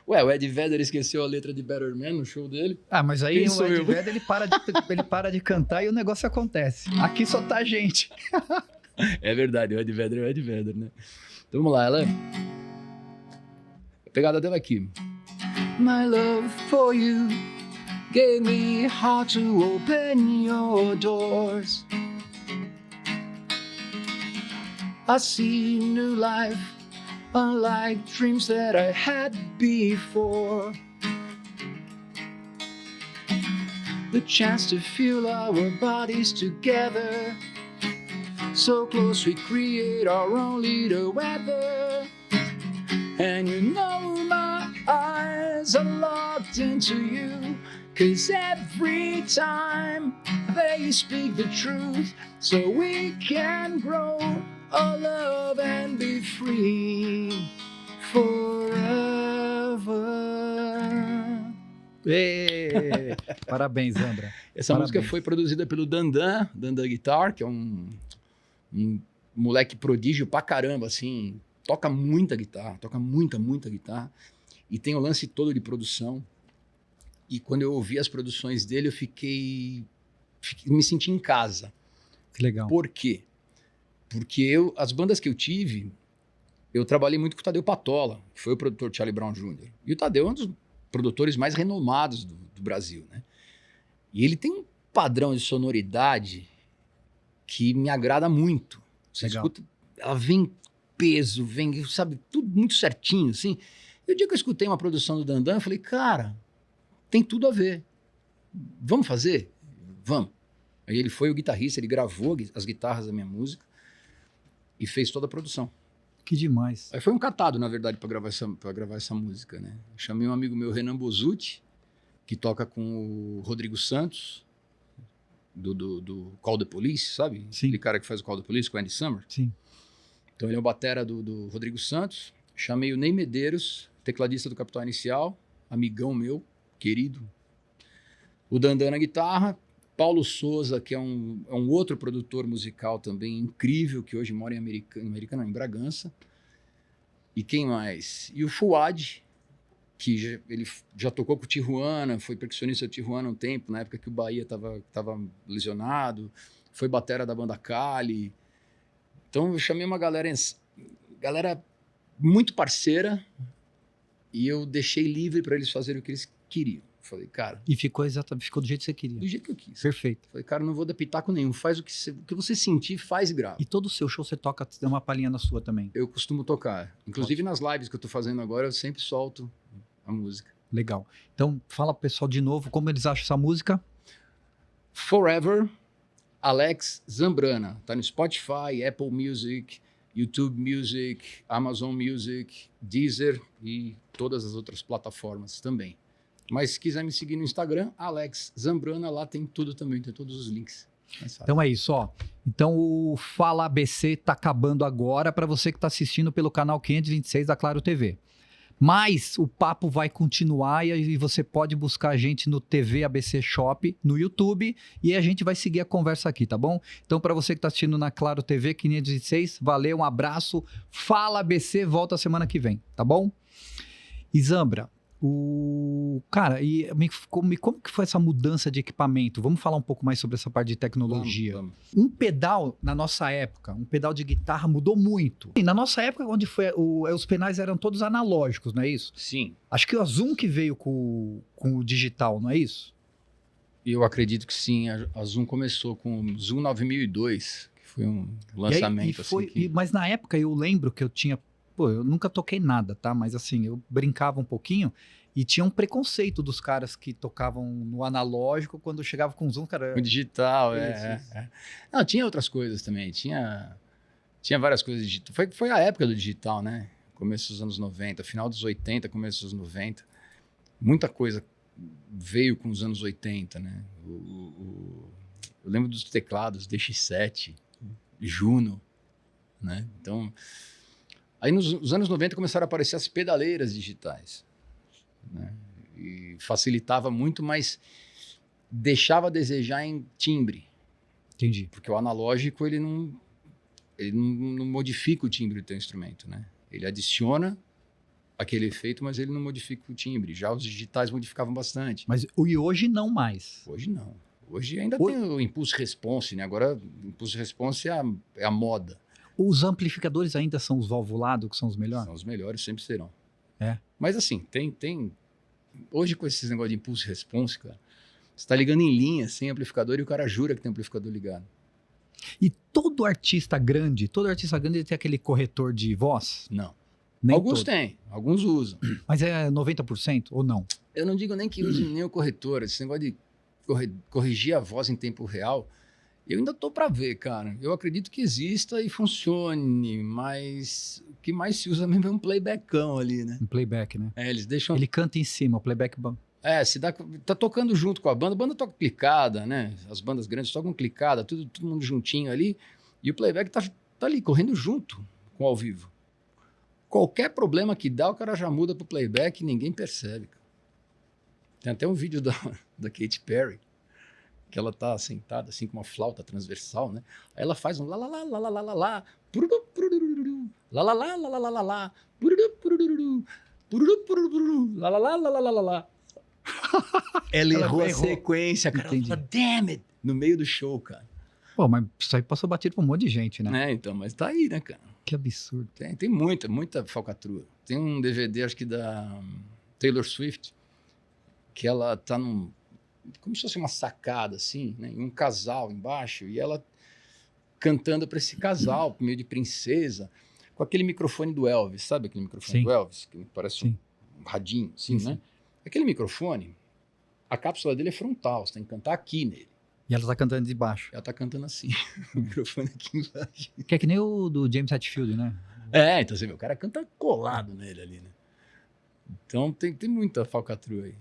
Ué, o Ed Vedder esqueceu a letra de Better Man no show dele? Ah, mas aí Quem o sou Ed eu? Vedder, ele para de cantar e o negócio acontece. Aqui só tá a gente. É verdade, o Ed Vedder é o Ed Vedder, né? Então vamos lá, ela... A pegada dela aqui. My love for you gave me how to open your doors. I see new life, unlike dreams that I had before. The chance to feel our bodies together, so close we create our own little weather. And you know my eyes are locked into you, 'cause every time they speak the truth, so we can grow our love and be free forever. Ê, parabéns, Zambra. Essa Parabéns. música foi produzida pelo Dandan Guitar, que é um moleque prodígio pra caramba, assim, toca muita guitarra, toca muita guitarra, e tem o lance todo de produção. E quando eu ouvi as produções dele, eu me senti em casa. Que legal. Por quê? Porque as bandas que eu tive, eu trabalhei muito com o Tadeu Patola, que foi o produtor de Charlie Brown Jr. E o Tadeu é um dos produtores mais renomados do Brasil, né? E ele tem um padrão de sonoridade que me agrada muito. Você Legal. escuta, ela vem peso, vem, sabe, tudo muito certinho, assim. E o dia que eu escutei uma produção do Dandan, eu falei, cara, tem tudo a ver. Vamos fazer? Vamos. Aí ele foi o guitarrista, ele gravou as guitarras da minha música e fez toda a produção. Que demais. Aí foi um catado, na verdade, para gravar essa música, né? Eu chamei um amigo meu, Renan Bozutti, que toca com o Rodrigo Santos, do Call the Police, sabe? Sim. Aquele cara que faz o Call the Police com o Andy Summer. Sim. Então ele é o batera do Rodrigo Santos. Chamei o Ney Medeiros, tecladista do Capital Inicial, amigão meu, querido. O Dandan na guitarra. Paulo Souza, que é um outro produtor musical também incrível, que hoje mora em em Bragança. E quem mais? E o Fuad, que ele já tocou com o Tijuana, foi percussionista do Tijuana um tempo, na época que o Bahia estava lesionado, foi batera da banda Cali. Então eu chamei uma galera muito parceira e eu deixei livre para eles fazerem o que eles queriam. Falei, cara... E ficou do jeito que você queria. Do jeito que eu quis. Perfeito. Falei, cara, não vou dar pitaco nenhum. Faz o que você sentir, faz e grava. E todo o seu show você toca, tem uma palhinha na sua também. Eu costumo tocar. Inclusive nas lives que eu tô fazendo agora, eu sempre solto a música. Legal. Então, fala pro pessoal de novo como eles acham essa música. Forever, Alex Zambrana. Tá no Spotify, Apple Music, YouTube Music, Amazon Music, Deezer e todas as outras plataformas também. Mas se quiser me seguir no Instagram, Alex Zambrana, lá tem tudo também, tem todos os links. Então é isso, ó. Então o Fala ABC tá acabando agora para você que tá assistindo pelo canal 526 da Claro TV. Mas o papo vai continuar e aí você pode buscar a gente no TV ABC Shop, no YouTube, e a gente vai seguir a conversa aqui, tá bom? Então, para você que está assistindo na Claro TV 526, valeu, um abraço. Fala ABC, volta semana que vem, tá bom? E Zambra, cara, como que foi essa mudança de equipamento? Vamos falar um pouco mais sobre essa parte de tecnologia. Vamos. Um pedal, na nossa época, um pedal de guitarra mudou muito. E na nossa época, onde foi os pedais eram todos analógicos, não é isso? Sim. Acho que o Zoom que veio com o digital, não é isso? Eu acredito que sim. A Zoom começou com o Zoom 9002, que foi um lançamento. Mas na época eu lembro que eu tinha... Pô, eu nunca toquei nada, tá? Mas assim, eu brincava um pouquinho e tinha um preconceito dos caras que tocavam no analógico quando chegava com o Zoom, cara... O digital, Isso. Não, tinha outras coisas também. Tinha várias coisas digitais. Foi a época do digital, né? Começo dos anos 90, final dos 80, começo dos 90. Muita coisa veio com os anos 80, né? Eu lembro dos teclados DX7, Juno, né? Então... Aí nos anos 90 começaram a aparecer as pedaleiras digitais, né? E facilitava muito, mas deixava a desejar em timbre. Entendi. Porque o analógico, ele não modifica o timbre do teu instrumento, né? Ele adiciona aquele efeito, mas ele não modifica o timbre. Já os digitais modificavam bastante. Mas e hoje não mais? Hoje não. Hoje ainda tem o Impulse Response, né? Agora o Impulse Response é a moda. Os amplificadores ainda são os valvulados, que são os melhores? São os melhores, sempre serão. É. Mas assim, tem... Hoje com esses negócios de Impulse Response, cara, você tá ligando em linha, sem amplificador, e o cara jura que tem amplificador ligado. E todo artista grande ele tem aquele corretor de voz? Não. Nem Alguns todo. têm, alguns usam. Mas é 90% ou não? Eu não digo nem que use nem o corretor. Esse negócio de corrigir a voz em tempo real, eu ainda tô para ver, cara. Eu acredito que exista e funcione, mas o que mais se usa mesmo é um playbackão ali, né? Um playback, né? Eles deixam... Ele canta em cima, o playback... tá tocando junto com a banda toca clicada, né? As bandas grandes tocam clicada, todo mundo juntinho ali, e o playback tá ali, correndo junto com o ao vivo. Qualquer problema que dá, o cara já muda pro playback e ninguém percebe. Tem até um vídeo da Katy Perry, que ela tá sentada assim com uma flauta transversal, né? Aí ela faz um lá lá lá lá lá lá lá lá pururu pururu lá lá lá lá lá lá lá lá pururu pururu pururu pururu lá lá lá lá lá lá lá. Ela errou a sequência, cara. Ela fala, damn it, no meio do show, cara. Pô, mas isso aí passou batido pra um monte de gente, né? Então, mas tá aí, né, cara? Que absurdo. Tem muita falcatrua. Tem um DVD, acho que da Taylor Swift, que ela tá como se fosse uma sacada, assim, né? E um casal embaixo, e ela cantando para esse casal, meio de princesa, com aquele microfone do Elvis, sabe aquele microfone Sim. do Elvis? Que parece um radinho, assim, sim, né? Aquele microfone, a cápsula dele é frontal, você tem que cantar aqui nele. E ela tá cantando de baixo. Ela tá cantando assim, o microfone aqui embaixo. Que é que nem o do James Hetfield, né? Então você vê, o cara canta colado nele ali, né? Então tem muita falcatrua aí.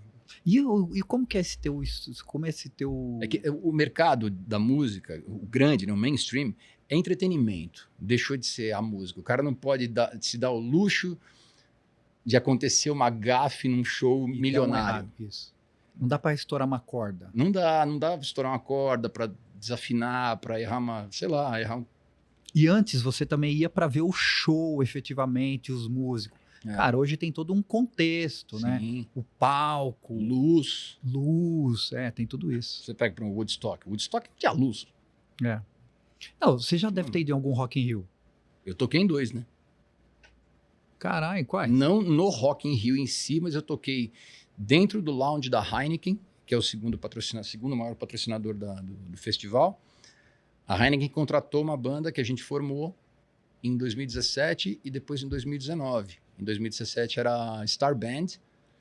E como que é esse teu... É que o mercado da música, o grande, né, o mainstream, é entretenimento. Deixou de ser a música. O cara não pode se dar o luxo de acontecer uma gafe num show milionário. Isso. Não dá pra estourar uma corda. Não dá pra estourar uma corda, pra desafinar, pra errar errar um... E antes você também ia pra ver o show, efetivamente, os músicos. Cara, hoje tem todo um contexto, Sim. né? O palco. Luz, tem tudo isso. Você pega para um Woodstock. Woodstock tinha luz. Não, você já deve ter ido em algum Rock in Rio. Eu toquei em 2, né? Caralho, quais? Não no Rock in Rio em si, mas eu toquei dentro do lounge da Heineken, que é o segundo maior patrocinador do festival. A Heineken contratou uma banda que a gente formou em 2017 e depois em 2019. Em 2017 era a Star Band,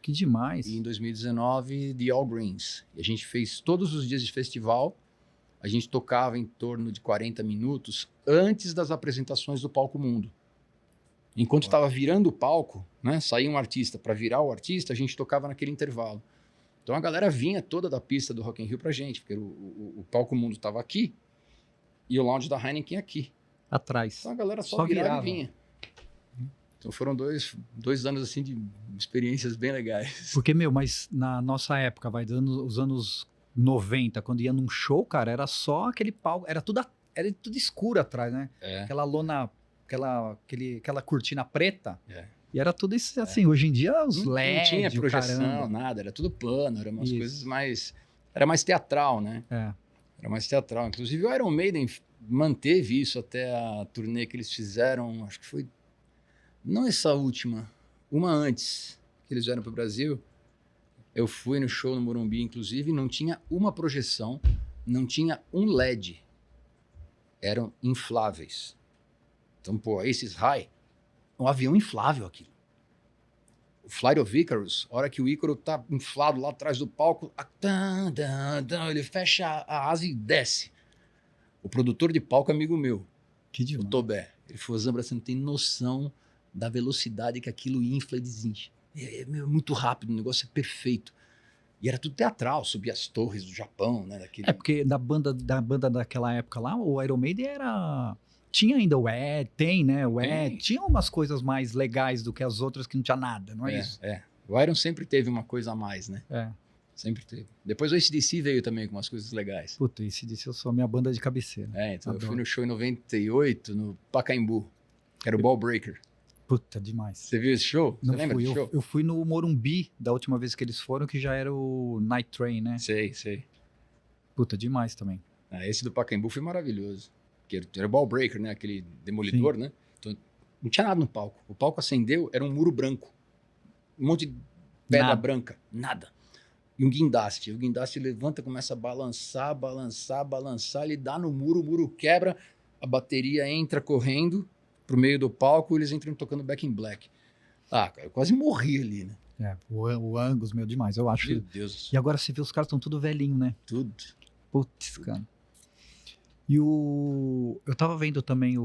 Que demais. E em 2019, The All Greens. E a gente fez todos os dias de festival. A gente tocava em torno de 40 minutos antes das apresentações do Palco Mundo. Enquanto estava virando o palco, né, saía um artista para virar o artista, a gente tocava naquele intervalo. Então a galera vinha toda da pista do Rock in Rio pra gente, porque o Palco Mundo estava aqui e o lounge da Heineken aqui. Atrás. Então a galera só virava e vinha. Então foram dois anos assim de experiências bem legais. Porque, mas na nossa época, os anos 90, quando ia num show, cara, era só aquele palco, era tudo escuro atrás, né? É. Aquela lona, aquela cortina preta. É. E era tudo isso assim. Hoje em dia, os LED, não tinha projeção, caramba. nada, era tudo plano, eram umas coisas mais... Era mais teatral, né? É. Era mais teatral. Inclusive o Iron Maiden manteve isso até a turnê que eles fizeram, acho que foi... Não essa última, uma antes que eles vieram para o Brasil. Eu fui no show no Morumbi, inclusive, não tinha uma projeção, não tinha um LED. Eram infláveis. Então, pô, esses High, um avião inflável aquilo. O Flight of Icarus, a hora que o Ícaro tá inflado lá atrás do palco, ele fecha a asa e desce. O produtor de palco é amigo meu, o Tobé. Ele falou, Zambra, você não tem noção da velocidade que aquilo infla e desincha. É muito rápido, o negócio é perfeito. E era tudo teatral, subia as torres do Japão, né? É, porque da banda daquela época lá, o Iron Maiden era... Tinha ainda o tem, né? Tinha umas coisas mais legais do que as outras que não tinha nada, não é isso? É. O Iron sempre teve uma coisa a mais, né? É. Sempre teve. Depois o AC/DC veio também com umas coisas legais. Puta, AC/DC eu sou a minha banda de cabeceira. Então eu fui no show em 98, no Pacaembu, que era o Ball Breaker. Puta, demais. Você viu esse show? Não Você lembra desse show? Eu fui no Morumbi da última vez que eles foram, que já era o Night Train, né? Sei. Puta, demais também. Esse do Pacaembu foi maravilhoso. Que era o Ball Breaker, né? Aquele demolidor, né? Então, não tinha nada no palco. O palco acendeu, era um muro branco. Um monte de pedra branca. Nada. E um guindaste. O guindaste levanta, começa a balançar, ele dá no muro, o muro quebra, a bateria entra correndo pro meio do palco, eles entram tocando Back in Black. Cara, eu quase morri ali, né? O Angus, demais, eu acho. Meu Deus. E agora você vê, os caras estão tudo velhinho, né? Tudo. Putz, cara. E eu tava vendo também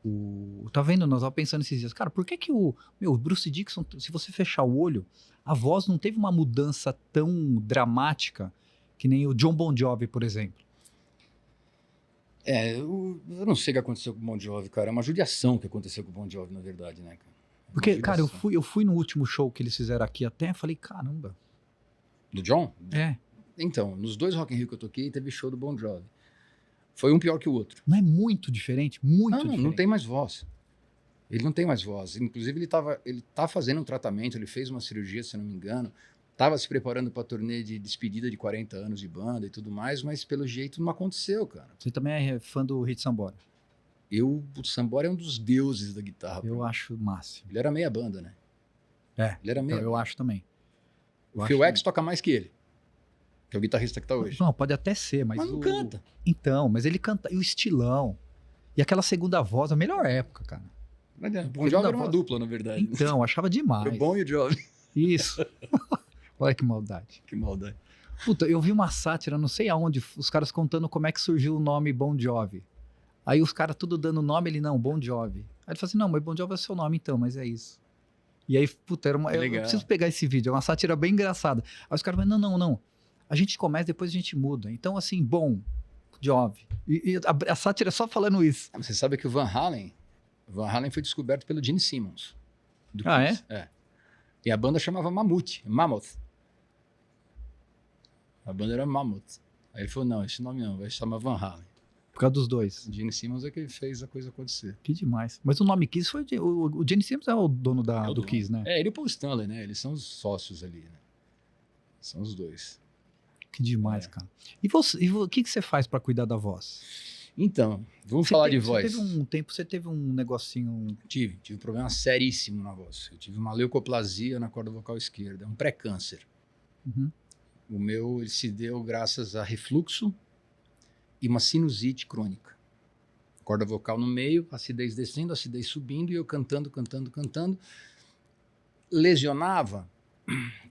nós tava pensando esses dias, cara, por que o Bruce Dickinson, se você fechar o olho, a voz não teve uma mudança tão dramática que nem o John Bon Jovi, por exemplo? Eu não sei o que aconteceu com o Bon Jovi, cara. É uma judiação que aconteceu com o Bon Jovi, na verdade, né, cara? Porque, cara, eu fui no último show que eles fizeram aqui até, falei, caramba. Do John? É. Então, nos 2 Rock in Rio que eu toquei, teve show do Bon Jovi. Foi um pior que o outro. Não é muito diferente? Muito diferente. Não tem mais voz. Ele não tem mais voz. Inclusive, ele tá fazendo um tratamento, ele fez uma cirurgia, se eu não me engano. Tava se preparando para a turnê de despedida de 40 anos de banda e tudo mais, mas pelo jeito não aconteceu, cara. Você também é fã do Hit Sambora? O Sambora é um dos deuses da guitarra. Eu acho o máximo. Ele era meia banda, né? Ele era meia eu acho também. O Phil X toca mais que ele, que é o guitarrista que tá hoje. Não, pode até ser, mas não canta. Então, mas ele canta, e o estilão, e aquela segunda voz, a melhor época, cara. O Bon Jovi era uma dupla, na verdade. Então, eu achava demais. Era o Bon e o Jovi. Isso. Olha que maldade. Que maldade. Puta, eu vi uma sátira, não sei aonde, os caras contando como é que surgiu o nome Bon Jovi. Aí os caras tudo dando nome, ele não, Bon Jovi. Aí ele falou assim, não, mas Bon Jovi é seu nome então, mas é isso. E aí, puta, eu preciso pegar esse vídeo, é uma sátira bem engraçada. Aí os caras falam, não. A gente começa, depois a gente muda. Então, assim, Bon Jovi. E a sátira é só falando isso. Você sabe que o Van Halen foi descoberto pelo Gene Simmons. É? É. E a banda chamava Mammoth. A banda era Mammoth. Aí ele falou, não, esse nome não, vai chamar Van Halen. Por causa dos dois. O Gene Simmons é que fez a coisa acontecer. Que demais. Mas o nome Kiss foi... O Gene Simmons é o dono do Kiss, né? Ele e o Paul Stanley, né? Eles são os sócios ali, né? São os dois. Que demais, cara. E o que você faz pra cuidar da voz? Então, vamos falar de voz. Você teve um negocinho... Tive um problema seríssimo na voz. Eu tive uma leucoplasia na corda vocal esquerda, um pré-câncer. Uhum. O meu, ele se deu graças a refluxo e uma sinusite crônica. Corda vocal no meio, acidez descendo, acidez subindo, e eu cantando. Lesionava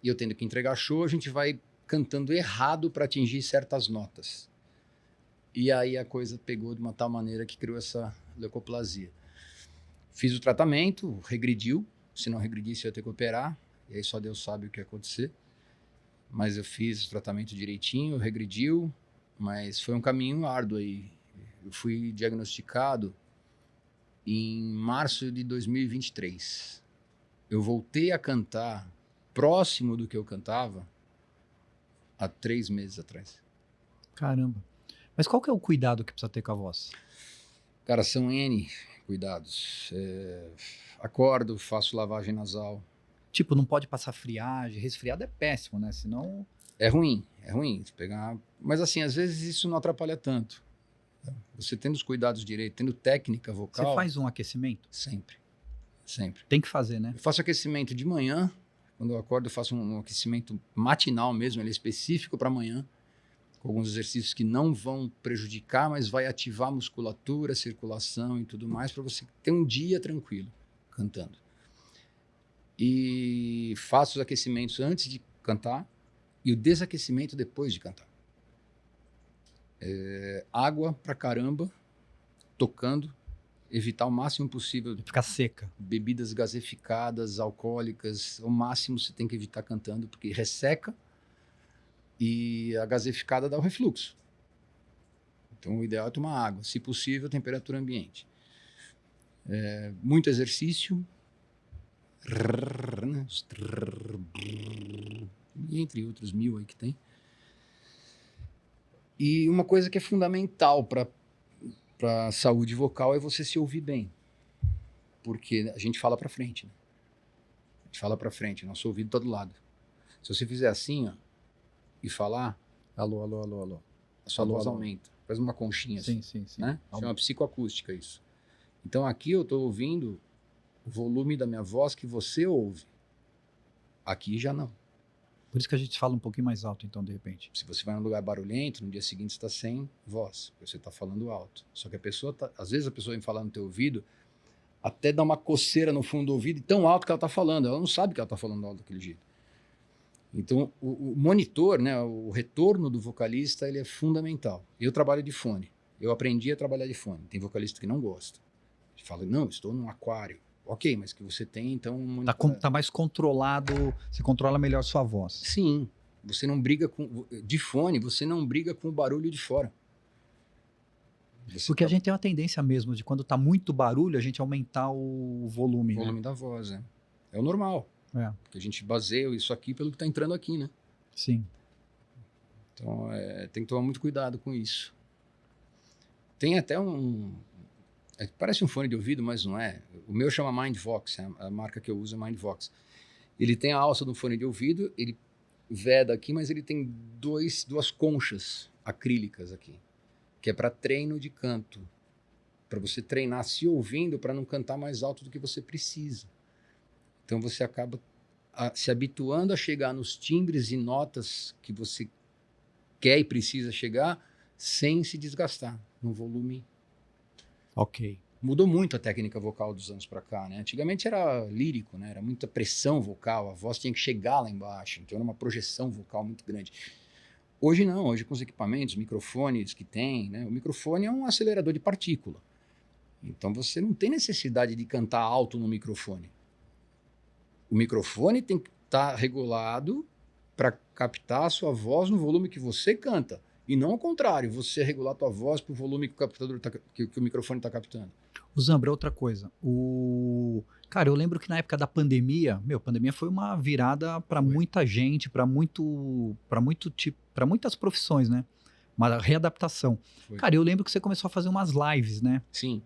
e eu tendo que entregar show, a gente vai cantando errado para atingir certas notas. E aí a coisa pegou de uma tal maneira que criou essa leucoplasia. Fiz o tratamento, regrediu. Se não regredisse, eu ia ter que operar. E aí só Deus sabe o que ia acontecer. Mas eu fiz o tratamento direitinho, regrediu. Mas foi um caminho árduo aí. Eu fui diagnosticado em março de 2023. Eu voltei a cantar próximo do que eu cantava há 3 meses atrás. Caramba. Mas qual que é o cuidado que precisa ter com a voz? Cara, são N cuidados. Acordo, faço lavagem nasal. Tipo, não pode passar friagem. Resfriado é péssimo, né? Senão... É ruim. Mas assim, às vezes isso não atrapalha tanto. Você tendo os cuidados direito, tendo técnica vocal... Você faz um aquecimento? Sempre. Tem que fazer, né? Eu faço aquecimento de manhã. Quando eu acordo, eu faço um aquecimento matinal mesmo. Ele é específico para amanhã. Com alguns exercícios que não vão prejudicar, mas vai ativar a musculatura, a circulação e tudo mais, para você ter um dia tranquilo cantando. E faço os aquecimentos antes de cantar e o desaquecimento depois de cantar. Água pra caramba, tocando, evitar o máximo possível. Ficar seca. Bebidas gaseificadas, alcoólicas, o máximo você tem que evitar cantando, porque resseca. E a gaseificada dá o refluxo. Então, o ideal é tomar água. Se possível, temperatura ambiente. Muito exercício. E entre outros 1000 aí que tem. E uma coisa que é fundamental para a saúde vocal é você se ouvir bem. Porque a gente fala para frente. Né? A gente fala para frente. Nosso ouvido está do lado. Se você fizer assim, ó, e falar, Alô, alô, alô, alô. a sua voz aumenta. Faz uma conchinha assim. Sim. Né? Chama psicoacústica isso. Então aqui eu estou ouvindo o volume da minha voz que você ouve. Aqui já não. Por isso que a gente fala um pouquinho mais alto, então, de repente. Se você vai num lugar barulhento, no dia seguinte você está sem voz. Você está falando alto. Só que a pessoa, às vezes a pessoa vem falar no teu ouvido, até dá uma coceira no fundo do ouvido, tão alto que ela está falando. Ela não sabe que ela está falando alto daquele jeito. Então, o monitor, né, o retorno do vocalista, ele é fundamental. Eu trabalho de fone. Eu aprendi a trabalhar de fone. Tem vocalista que não gosta. Fala, não, estou num aquário. Ok, mas que você tem, então... Tá mais controlado, você controla melhor sua voz. Sim. Você não briga com... De fone, você não briga com o barulho de fora. Porque a gente tem uma tendência mesmo de quando tá muito barulho, a gente aumentar o volume. O volume da voz, né? É o normal. Porque a gente baseia isso aqui pelo que está entrando aqui, né? Sim. Então, tem que tomar muito cuidado com isso. Tem até parece um fone de ouvido, mas não é. O meu chama Mindvox, a marca que eu uso é Mindvox. Ele tem a alça do fone de ouvido, ele veda aqui, mas ele tem duas conchas acrílicas aqui, que é para treino de canto. Para você treinar se ouvindo, para não cantar mais alto do que você precisa. Então você acaba se habituando a chegar nos timbres e notas que você quer e precisa chegar sem se desgastar no volume. Ok. Mudou muito a técnica vocal dos anos para cá, né? Antigamente era lírico, né? Era muita pressão vocal, a voz tinha que chegar lá embaixo, então era uma projeção vocal muito grande. Hoje não, hoje com os equipamentos, microfones que tem, né? O microfone é um acelerador de partícula. Então você não tem necessidade de cantar alto no microfone. O microfone tem que estar regulado para captar a sua voz no volume que você canta. E não ao contrário, você regular a tua voz para o volume que o captador que o microfone está captando. O Zambra, outra coisa. Cara, eu lembro que na época da pandemia, pandemia foi uma virada para muita gente, para muitas profissões, né? Uma readaptação. Foi. Cara, eu lembro que você começou a fazer umas lives, né? Sim.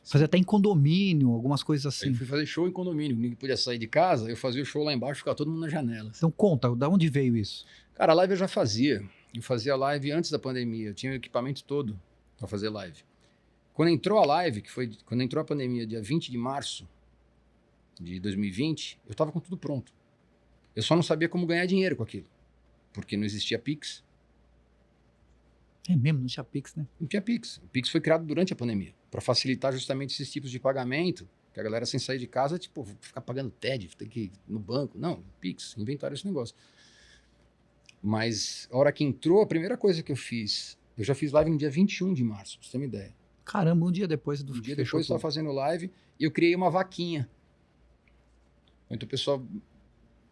Fazer até em condomínio, algumas coisas assim. Eu fui fazer show em condomínio, ninguém podia sair de casa, eu fazia o show lá embaixo, ficava todo mundo na janela. Então conta, da onde veio isso? Cara, a live eu já fazia. Eu fazia live antes da pandemia, eu tinha o equipamento todo para fazer live. Quando entrou a live, quando entrou a pandemia, dia 20 de março de 2020, eu estava com tudo pronto. Eu só não sabia como ganhar dinheiro com aquilo, porque não existia Pix. É mesmo, não tinha Pix, né? Não tinha Pix. O Pix foi criado durante a pandemia, para facilitar justamente esses tipos de pagamento, Porque a galera sem sair de casa, tipo, ficar pagando TED, tem que ir no banco. Não, Pix, inventaram esse negócio. Mas a hora que entrou, a primeira coisa que eu fiz, eu já fiz live no dia 21 de março, pra você ter uma ideia. Caramba, um dia depois do Um dia fechou depois eu estava tudo. fazendo live e eu criei uma vaquinha. Então o pessoal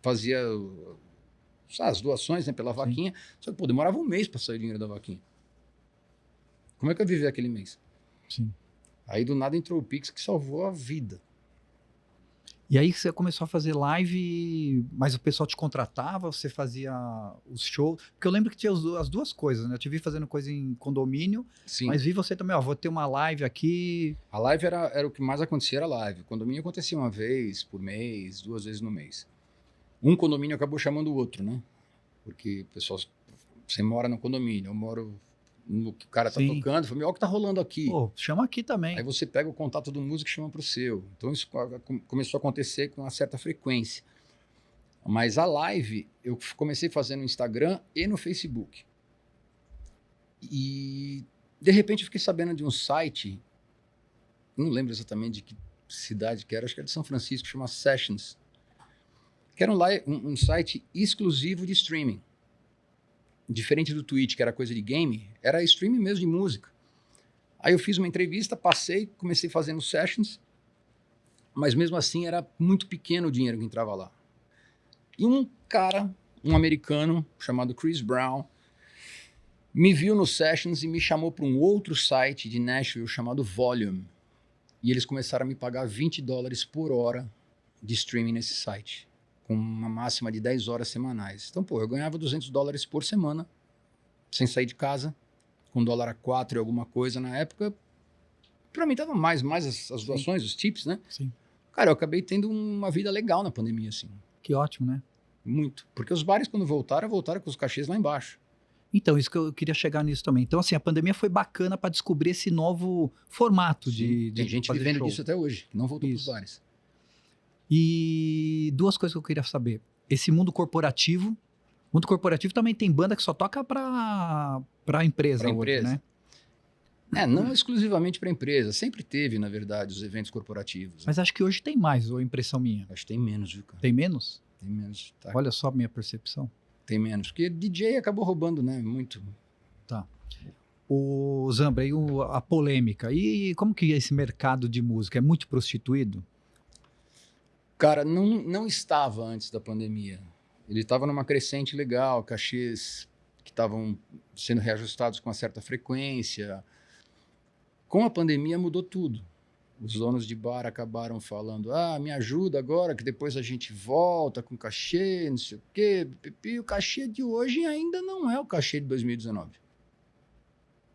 fazia as doações, né, pela vaquinha. Só que, pô, demorava um mês para sair o dinheiro da vaquinha. Como é que eu vivi aquele mês? Sim. Aí do nada entrou o Pix que salvou a vida. E aí você começou a fazer live, mas o pessoal te contratava, você fazia os shows. Porque eu lembro que tinha as duas coisas, né? Eu te vi fazendo coisa em condomínio, Sim. mas vi você também, ó, vou ter uma live aqui. A live era o que mais acontecia, era a live. O condomínio acontecia uma vez por mês, 2 vezes no mês. Um condomínio acabou chamando o outro, né? Porque o pessoal, você mora no condomínio, eu moro no que o cara tá Sim. tocando, eu falei, olha o que tá rolando aqui. Pô, chama aqui também. Aí você pega o contato do músico e chama pro seu. Então isso começou a acontecer com uma certa frequência. Mas a live, eu comecei fazendo no Instagram e no Facebook. E de repente eu fiquei sabendo de um site, não lembro exatamente de que cidade que era, acho que era de São Francisco, chama Sessions, que era um site exclusivo de streaming. Diferente do Twitch, que era coisa de game, era streaming mesmo de música. Aí eu fiz uma entrevista, passei, comecei fazendo sessions, mas mesmo assim era muito pequeno o dinheiro que entrava lá. E um cara, um americano, chamado Chris Brown, me viu no sessions e me chamou para um outro site de Nashville chamado Volume. E eles começaram a me pagar $20 por hora de streaming nesse site, com uma máxima de 10 horas semanais. Então, pô, eu ganhava $200 por semana, sem sair de casa, com dólar a 4 e alguma coisa na época. Pra mim tava mais as doações, os tips, né? Sim. Cara, eu acabei tendo uma vida legal na pandemia, assim. Que ótimo, né? Muito. Porque os bares, quando voltaram com os cachês lá embaixo. Então, isso que eu queria chegar nisso também. Então, assim, a pandemia foi bacana para descobrir esse novo formato de Tem gente fazer vivendo show. disso até hoje, que não voltou pros Isso. bares. E duas coisas que eu queria saber. Esse mundo corporativo. Mundo corporativo também tem banda que só toca para empresa Pra hoje, empresa. né? Não exclusivamente para empresa. Sempre teve, na verdade, os eventos corporativos. Mas acho que hoje tem mais, ou é impressão minha? Acho que tem menos, viu, cara? Tem menos? Tem menos. Tá? Olha só a minha percepção. Tem menos. Porque DJ acabou roubando, né? Muito. O Zambra, e a polêmica. E como que é esse mercado de música? É muito prostituído? Cara, não estava antes da pandemia. Ele estava numa crescente legal, cachês que estavam sendo reajustados com uma certa frequência. Com a pandemia mudou tudo. Os donos de bar acabaram falando, me ajuda agora, que depois a gente volta com cachê, não sei o quê. E o cachê de hoje ainda não é o cachê de 2019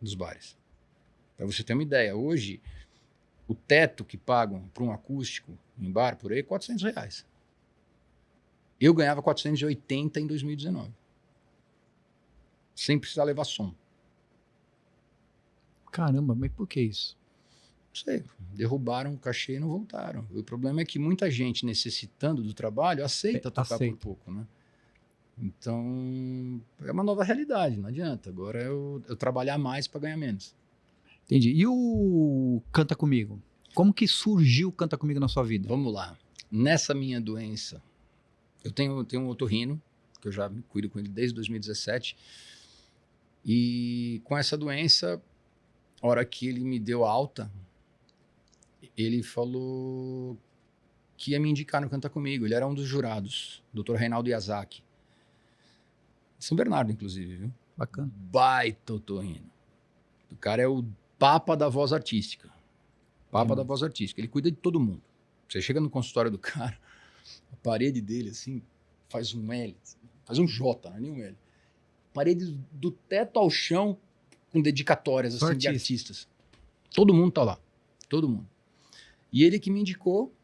dos bares. Para você ter uma ideia, hoje o teto que pagam para um acústico em bar por aí é R$400. Eu ganhava 480 em 2019. Sem precisar levar som. Caramba, mas por que isso? Não sei, derrubaram o cachê e não voltaram. O problema é que muita gente necessitando do trabalho aceita tocar por pouco, né? Então, é uma nova realidade, não adianta. Agora é eu trabalhar mais para ganhar menos. Entendi. E o Canta Comigo? Como que surgiu o Canta Comigo na sua vida? Vamos lá. Nessa minha doença, eu tenho um otorrino, que eu já me cuido com ele desde 2017. E com essa doença, a hora que ele me deu alta, ele falou que ia me indicar no Canta Comigo. Ele era um dos jurados, Dr. Reinaldo Yazaki. São Bernardo, inclusive, viu? Bacana. Baita otorrino. O cara é o papa da voz artística. Papa da voz artística. Ele cuida de todo mundo. Você chega no consultório do cara, a parede dele, assim, faz um L, faz um J, não é nem um L. Parede do teto ao chão com dedicatórias, assim, de artistas. Todo mundo tá lá. Todo mundo. E ele que me indicou.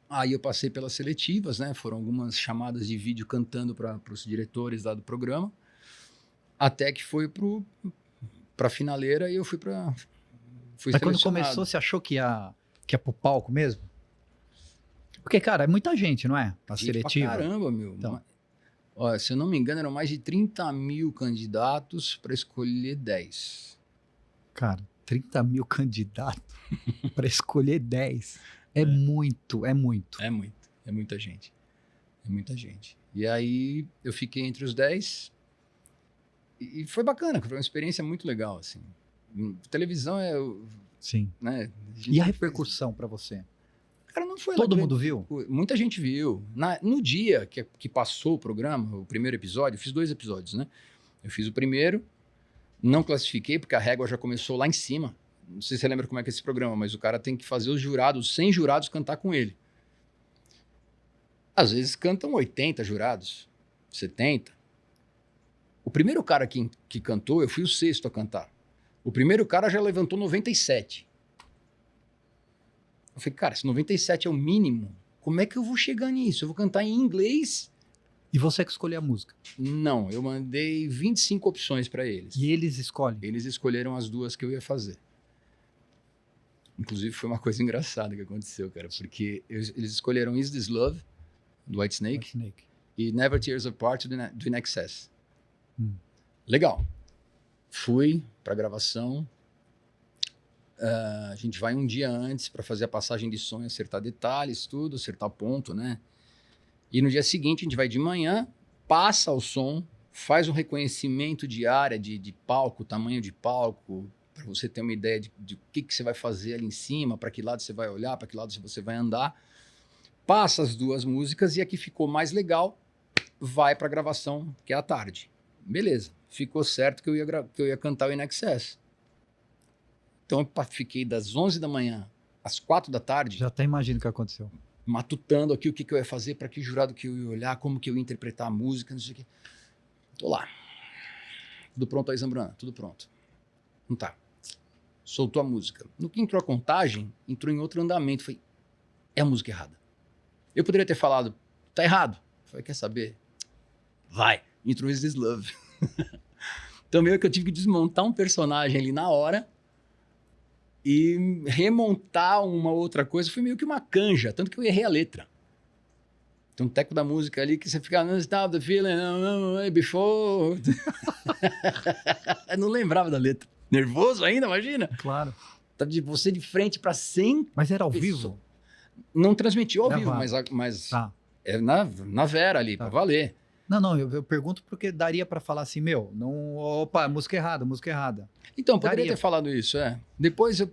Aí eu passei pelas seletivas, né? Foram algumas chamadas de vídeo cantando para os diretores lá do programa. Até que foi pra finaleira e eu fui Mas quando começou, você achou que ia pro palco mesmo? Porque, cara, é muita gente, não é? A seletiva. Caramba, meu. Então. Olha, se eu não me engano, eram mais de 30 mil candidatos para escolher 10. Cara. 30 mil candidatos para escolher 10. É muito, é muito. É muito. É muita gente. É muita gente. E aí eu fiquei entre os 10 e foi bacana, foi uma experiência muito legal, assim. Televisão é... Sim. Né, E a repercussão para você? Cara, não foi Todo mundo viu? Muita gente viu. No dia que passou o programa, o primeiro episódio, eu fiz 2 episódios, né? Eu fiz o primeiro, não classifiquei, porque a régua já começou lá em cima. Não sei se você lembra como é que é esse programa, mas o cara tem que fazer os jurados, 100 jurados, cantar com ele. Às vezes cantam 80 jurados, 70. O primeiro cara que cantou, eu fui o 6º a cantar. O primeiro cara já levantou 97. Eu falei, cara, se 97 é o mínimo, como é que eu vou chegar nisso? Eu vou cantar em inglês? E você que escolheu a música? Não, eu mandei 25 opções para eles. E eles escolhem? Eles escolheram as 2 que eu ia fazer. Inclusive, foi uma coisa engraçada que aconteceu, cara, porque eles escolheram Is This Love, do Whitesnake, e Never Tears Apart, do INXS. Legal. Fui pra gravação. A gente vai um dia antes para fazer a passagem de som e acertar detalhes, tudo, acertar ponto, né? E no dia seguinte, a gente vai de manhã, passa o som, faz um reconhecimento de área, de palco, tamanho de palco, para você ter uma ideia de o que você vai fazer ali em cima, para que lado você vai olhar, para que lado você vai andar. Passa as 2 músicas e a que ficou mais legal vai para a gravação, que é à tarde. Beleza, ficou certo que eu ia cantar o INXS. Então eu fiquei das 11 da manhã às 4 da tarde. Já até imagino o que aconteceu. Matutando aqui o que eu ia fazer, para que jurado que eu ia olhar, como que eu ia interpretar a música, não sei o quê. Tô lá. Tudo pronto aí, Zambrana? Tudo pronto. Não tá. Soltou a música. No que entrou a contagem, entrou em outro andamento. Falei, é a música errada. Eu poderia ter falado, tá errado. Falei, quer saber? Vai. Entrou Is This Love. Então meio que eu tive que desmontar um personagem ali na hora e remontar uma outra coisa. Foi meio que uma canja, tanto que eu errei a letra. Tem um teco da música ali que você fica... Não stop the feeling before... Eu não lembrava da letra. Nervoso ainda, imagina? Claro. Tá de você de frente para 100 Mas era ao pessoas. vivo? Não transmitiu ao Gravado. vivo, mas Tá. é na Vera ali, para valer. Não, eu pergunto porque daria para falar assim, opa, música errada. Então, poderia Daria. ter falado isso, é. Depois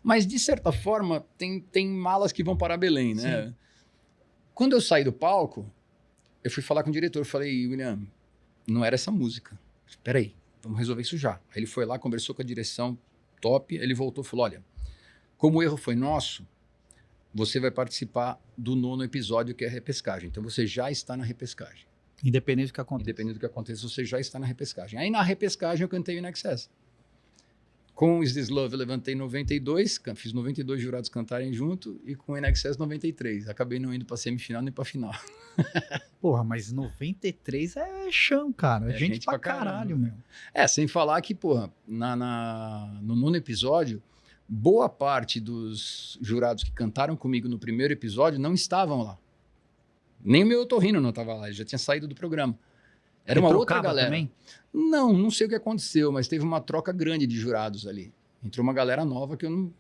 mas, de certa forma, tem malas que vão para Belém, né? Sim. Quando eu saí do palco, eu fui falar com o diretor, falei, William, não era essa música. Espera aí, vamos resolver isso já. Aí ele foi lá, conversou com a direção, top, ele voltou e falou, olha, como o erro foi nosso, você vai participar do 9º episódio, que é a repescagem. Então, você já está na repescagem. Independente do que aconteça. Independente do que aconteça, você já está na repescagem. Aí, na repescagem, eu cantei o INXS. Com Is This Love, eu levantei 92, fiz 92 jurados cantarem junto, e com o INXS 93. Acabei não indo para semifinal nem para final. Porra, mas 93 é chão, cara. É gente pra caralho, meu. Sem falar que, porra, no 9º episódio, boa parte dos jurados que cantaram comigo no primeiro episódio não estavam lá. Nem o meu otorrino não estava lá, ele já tinha saído do programa. Era uma outra galera. Também? Não sei o que aconteceu, mas teve uma troca grande de jurados ali. Entrou uma galera nova que eu não...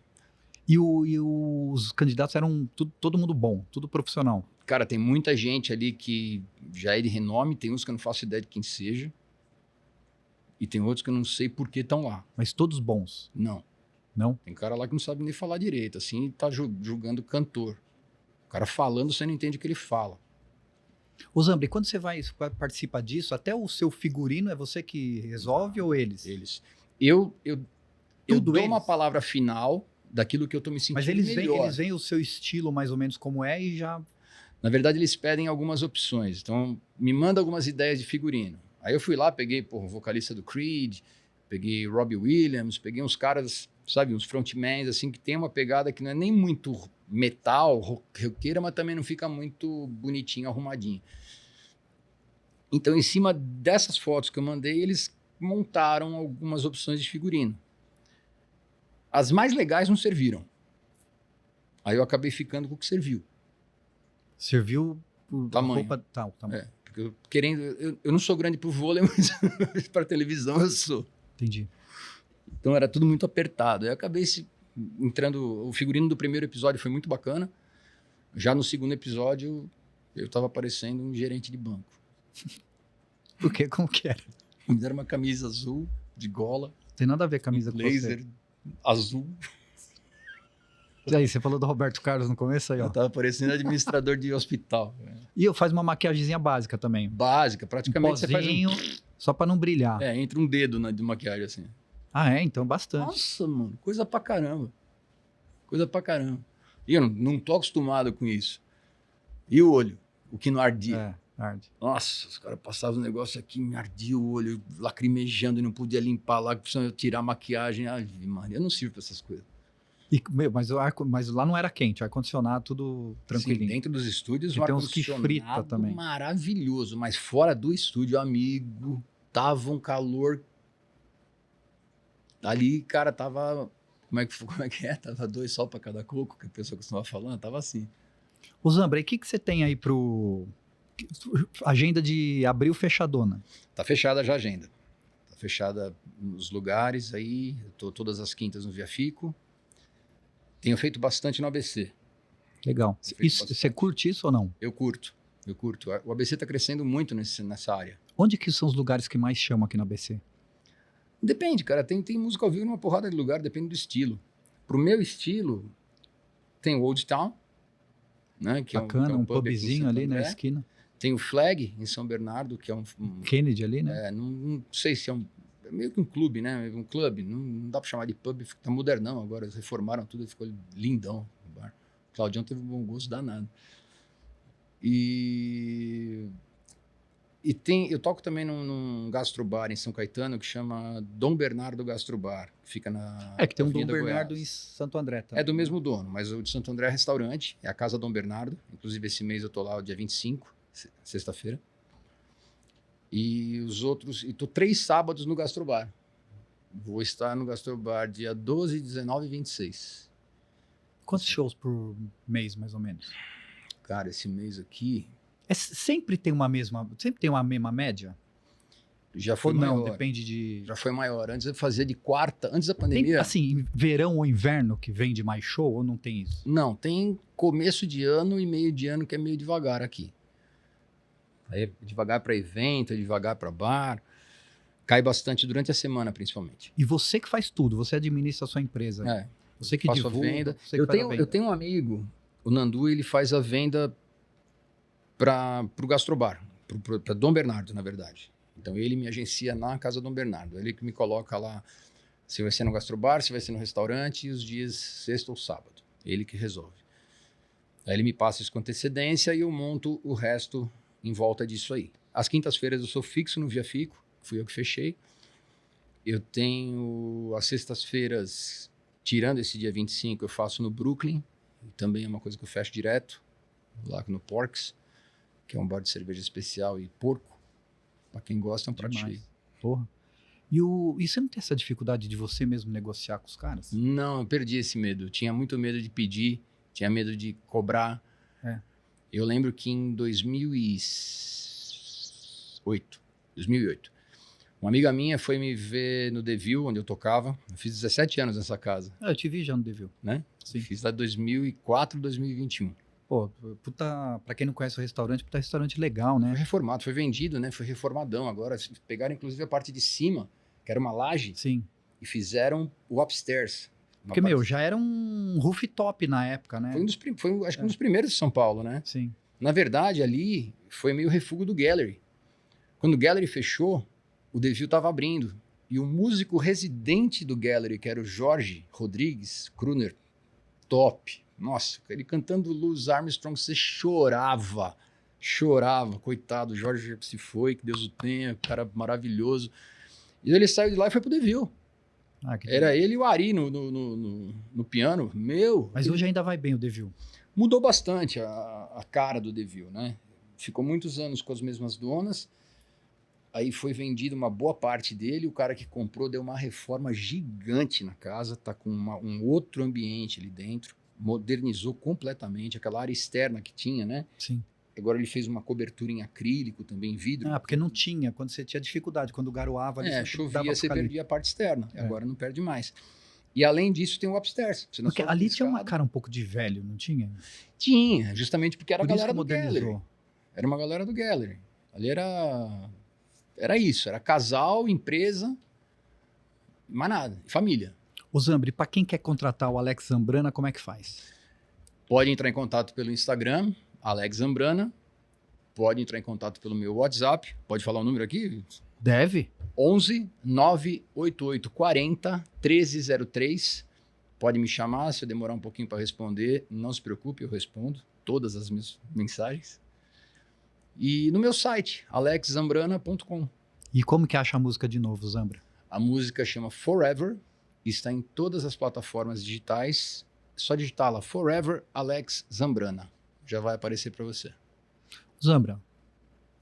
E os candidatos eram todo mundo bom, tudo profissional. Cara, tem muita gente ali que já é de renome, tem uns que eu não faço ideia de quem seja, e tem outros que eu não sei por que estão lá. Mas todos bons? Não. Não? Tem cara lá que não sabe nem falar direito, assim, tá julgando cantor. O cara falando, você não entende o que ele fala. Ô Zambri, quando você vai participar disso, até o seu figurino é você que resolve ou eles? Eles. Eu dou eles. uma palavra final daquilo que eu tô me sentindo Mas eles melhor. veem o seu estilo mais ou menos como é e já... Na verdade, eles pedem algumas opções. Então, me manda algumas ideias de figurino. Aí eu fui lá, peguei o vocalista do Creed, peguei Robbie Williams, peguei uns caras, sabe, uns frontmans, assim, que tem uma pegada que não é nem muito metal, roqueira, mas também não fica muito bonitinho, arrumadinho. Então, em cima dessas fotos que eu mandei, eles montaram algumas opções de figurino. As mais legais não serviram. Aí eu acabei ficando com o que serviu. Serviu por tamanho. Roupa tal, tamanho. Porque eu não sou grande pro vôlei, mas para televisão eu sou. Entendi. Então era tudo muito apertado. Aí eu acabei entrando... O figurino do primeiro episódio foi muito bacana. Já no segundo episódio, eu tava parecendo um gerente de banco. Por quê? Como que era? Me deram uma camisa azul, de gola. Tem nada a ver com a camisa com laser azul. você. E aí, você falou do Roberto Carlos no começo aí, ó. Eu tava parecendo administrador de hospital. E eu faço uma maquiagemzinha básica também. Básica, praticamente você faz só pra não brilhar. entra um dedo de maquiagem assim. Ah, é? Então bastante. Nossa, mano, coisa pra caramba. Coisa pra caramba. E eu não tô acostumado com isso. E o olho? O que não ardia? Arde. Nossa, os caras passavam um negócio aqui, me ardia o olho, lacrimejando e não podia limpar lá, precisava tirar a maquiagem. Ai, mano, eu não sirvo pra essas coisas. Mas lá não era quente, o ar-condicionado tudo tranquilinho. Sim, dentro dos estúdios, e o tem uns que frita ar-condicionado também. maravilhoso, mas fora do estúdio, amigo, tava um calor. Ali, cara, tava... Como é que é? Tava 2 sol pra cada coco, que a pessoa costumava falando, tava assim. Ô Zambra, e o que você tem aí pro... Agenda de abril fechadona? Tá fechada já a agenda. Tá fechada nos lugares aí, eu tô todas as quintas no Via Fico. Tenho feito bastante no ABC. Legal. Você curte isso ou não? Eu curto. O ABC está crescendo muito nessa área. Onde que são os lugares que mais chamam aqui no ABC? Depende, cara. Tem música ao vivo numa porrada de lugar, depende do estilo. Pro meu estilo, tem o Old Town, né? Que bacana, é um pubzinho ali na esquina. Tem o Flag, em São Bernardo, que é um Kennedy ali, né? Não sei se é meio que um clube, né? Um clube, não dá pra chamar de pub, tá modernão agora, eles reformaram tudo, ficou lindão o bar. O Claudião teve um bom gosto danado. Eu toco também num gastrobar em São Caetano que chama Dom Bernardo Gastrobar, que fica na que tem um Dom Avenida Bernardo Goiás. em Santo André também. É do mesmo dono, mas o de Santo André é restaurante, é a Casa Dom Bernardo, inclusive esse mês eu tô lá, o dia 25, sexta-feira. E os outros, e tô 3 sábados no Gastrobar. Vou estar no Gastrobar dia 12, 19 e 26. Quantos shows por mês, mais ou menos? Cara, esse mês aqui... Sempre tem uma mesma média? Já foi ou não, maior. Depende de... Já foi maior. Antes eu fazia de quarta, antes da pandemia... Tem, assim, verão ou inverno que vende mais show ou não tem isso? Não, tem começo de ano e meio de ano que é meio devagar aqui. Aí é devagar para evento, é devagar para bar. Cai bastante durante a semana, principalmente. E você que faz tudo, você administra a sua empresa. Você que faço divulga, a venda. você que faz a venda. Eu tenho um amigo, o Nandu, ele faz a venda para o Gastrobar, para Dom Bernardo, na verdade. Então ele me agencia na Casa Dom Bernardo. Ele que me coloca lá se vai ser no Gastrobar, se vai ser no restaurante e os dias sexta ou sábado. Ele que resolve. Aí ele me passa isso com antecedência e eu monto o resto em volta disso aí. As quintas-feiras eu sou fixo no Via Fico, fui eu que fechei. Eu tenho as sextas-feiras, tirando esse dia 25, eu faço no Brooklyn, também é uma coisa que eu fecho direto, lá no Porks, que é um bar de cerveja especial e porco. Pra quem gosta, é um prato cheio. Porra. E você não tem essa dificuldade de você mesmo negociar com os caras? Não, eu perdi esse medo. Eu tinha muito medo de pedir, tinha medo de cobrar. Eu lembro que em 2008, uma amiga minha foi me ver no Devil, onde eu tocava. Eu fiz 17 anos nessa casa. Eu te vi já no Devil. Né? Sim. Fiz lá de 2004 a 2021. Pô, pra quem não conhece o restaurante, puta restaurante legal, né? Foi reformado, foi vendido, né? Foi reformadão agora. Pegaram inclusive a parte de cima, que era uma laje. Sim. E fizeram o upstairs. Porque, já era um rooftop na época, né? Acho que um dos primeiros de São Paulo, né? Sim. Na verdade, ali foi meio refúgio do Gallery. Quando o Gallery fechou, o Devil estava abrindo. E o músico residente do Gallery, que era o Jorge Rodrigues Kruner, top. Nossa, ele cantando Louis Armstrong, você chorava. Coitado, o Jorge se foi, que Deus o tenha, cara maravilhoso. E ele saiu de lá e foi pro Devil. Era ele e o Ari no piano. Mas hoje ainda vai bem o Devil. Mudou bastante a cara do Devil, né? Ficou muitos anos com as mesmas donas. Aí foi vendido uma boa parte dele. O cara que comprou deu uma reforma gigante na casa. Tá com um outro ambiente ali dentro. Modernizou completamente aquela área externa que tinha, né? Sim. Agora ele fez uma cobertura em acrílico também, em vidro. Ah, porque não tinha, quando você tinha dificuldade, quando garoava ali, você dava Chovia, pra você ficar ali. perdia a parte externa. Agora não perde mais. E além disso tem o upstairs. Você não Porque sobe ali a tinha uma escada. cara um pouco de velho, não tinha? Tinha, justamente porque era Por a isso galera que do Gallery. modernizou. Era uma galera do Gallery. Ali era isso, era casal, empresa, mais nada, família. Ô Zambra, pra quem quer contratar o Alex Zambrana, como é que faz? Pode entrar em contato pelo Instagram, Alex Zambrana. Pode entrar em contato pelo meu WhatsApp. Pode falar o número aqui? Deve? 11 988 40 1303. Pode me chamar, se eu demorar um pouquinho para responder, não se preocupe, eu respondo todas as minhas mensagens. E no meu site, alexzambrana.com. E como que acha a música de novo, Zambra? A música chama Forever, está em todas as plataformas digitais. É só digitar lá, Forever Alex Zambrana. Já vai aparecer para você. Zambra,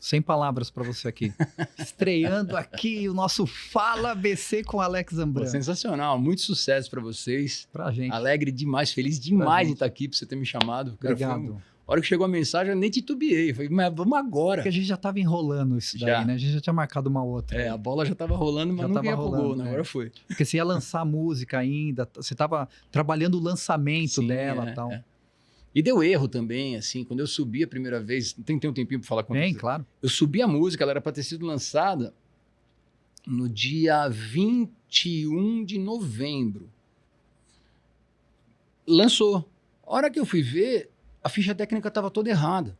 sem palavras pra você aqui. Estreando aqui o nosso Fala ABC com Alex Zambrana. Sensacional, muito sucesso para vocês. Pra gente. Alegre demais, feliz demais em gente. estar aqui, para você ter me chamado. Cara, Obrigado. A hora que chegou a mensagem, eu nem titubeei. Falei, mas vamos agora. Porque a gente já tava enrolando isso daí, Já. né? A gente já tinha marcado uma outra. A bola já tava rolando, mas Já não tava ia pro gol, rolando, né? é. Agora foi. Porque você ia lançar música ainda, você tava trabalhando o lançamento Sim, dela e tal. E deu erro também, assim, quando eu subi a primeira vez, tem um tempinho para falar com Bem, você. claro. Eu subi a música, ela era para ter sido lançada no dia 21 de novembro. Lançou. A hora que eu fui ver, a ficha técnica estava toda errada.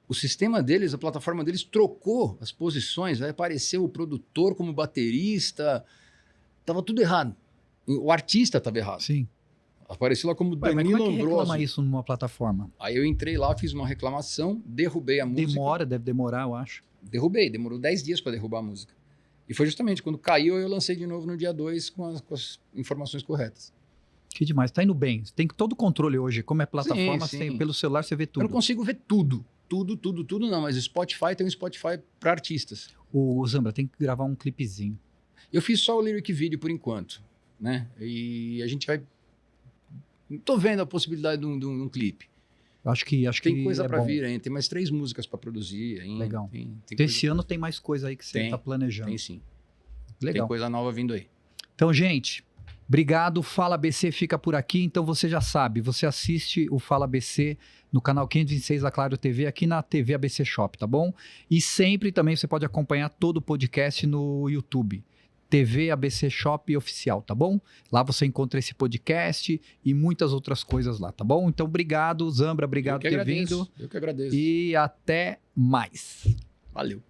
O sistema deles, a plataforma deles trocou as posições, vai aparecer o produtor como baterista, estava tudo errado. O artista estava errado. Sim. Apareceu lá como Ué, mas Danilo como é que reclama Ambrosio. isso numa plataforma? Aí eu entrei lá, fiz uma reclamação, derrubei a música. Deve demorar, eu acho. Derrubei, demorou 10 dias para derrubar a música. E foi justamente quando caiu, eu lancei de novo no dia 2 com as informações corretas. Que demais. Tá indo bem. Tem todo o controle hoje. Como é plataforma, Sim, você tem- sim. pelo celular você vê Eu tudo. não consigo ver tudo. Tudo não, mas o Spotify tem um Spotify para artistas. O Zambra tem que gravar um clipezinho. Eu fiz só o lyric video por enquanto, né? E a gente vai... Tô vendo a possibilidade de um clipe. Acho que Tem coisa é para bom. vir ainda, tem mais 3 músicas para produzir ainda. Legal. Tem Então, coisa- esse ano tem mais coisa aí que você Tem, tá planejando. Tem sim. Legal. Tem coisa nova vindo aí. Então, gente, obrigado. Fala ABC fica por aqui. Então, você já sabe, você assiste o Fala ABC no canal 526 da Claro TV, aqui na TV ABC Shop, tá bom? E sempre também você pode acompanhar todo o podcast no YouTube. TV ABC Shop Oficial, tá bom? Lá você encontra esse podcast e muitas outras coisas lá, tá bom? Então, obrigado, Zambra, obrigado por ter vindo. Eu que agradeço. E até mais. Valeu.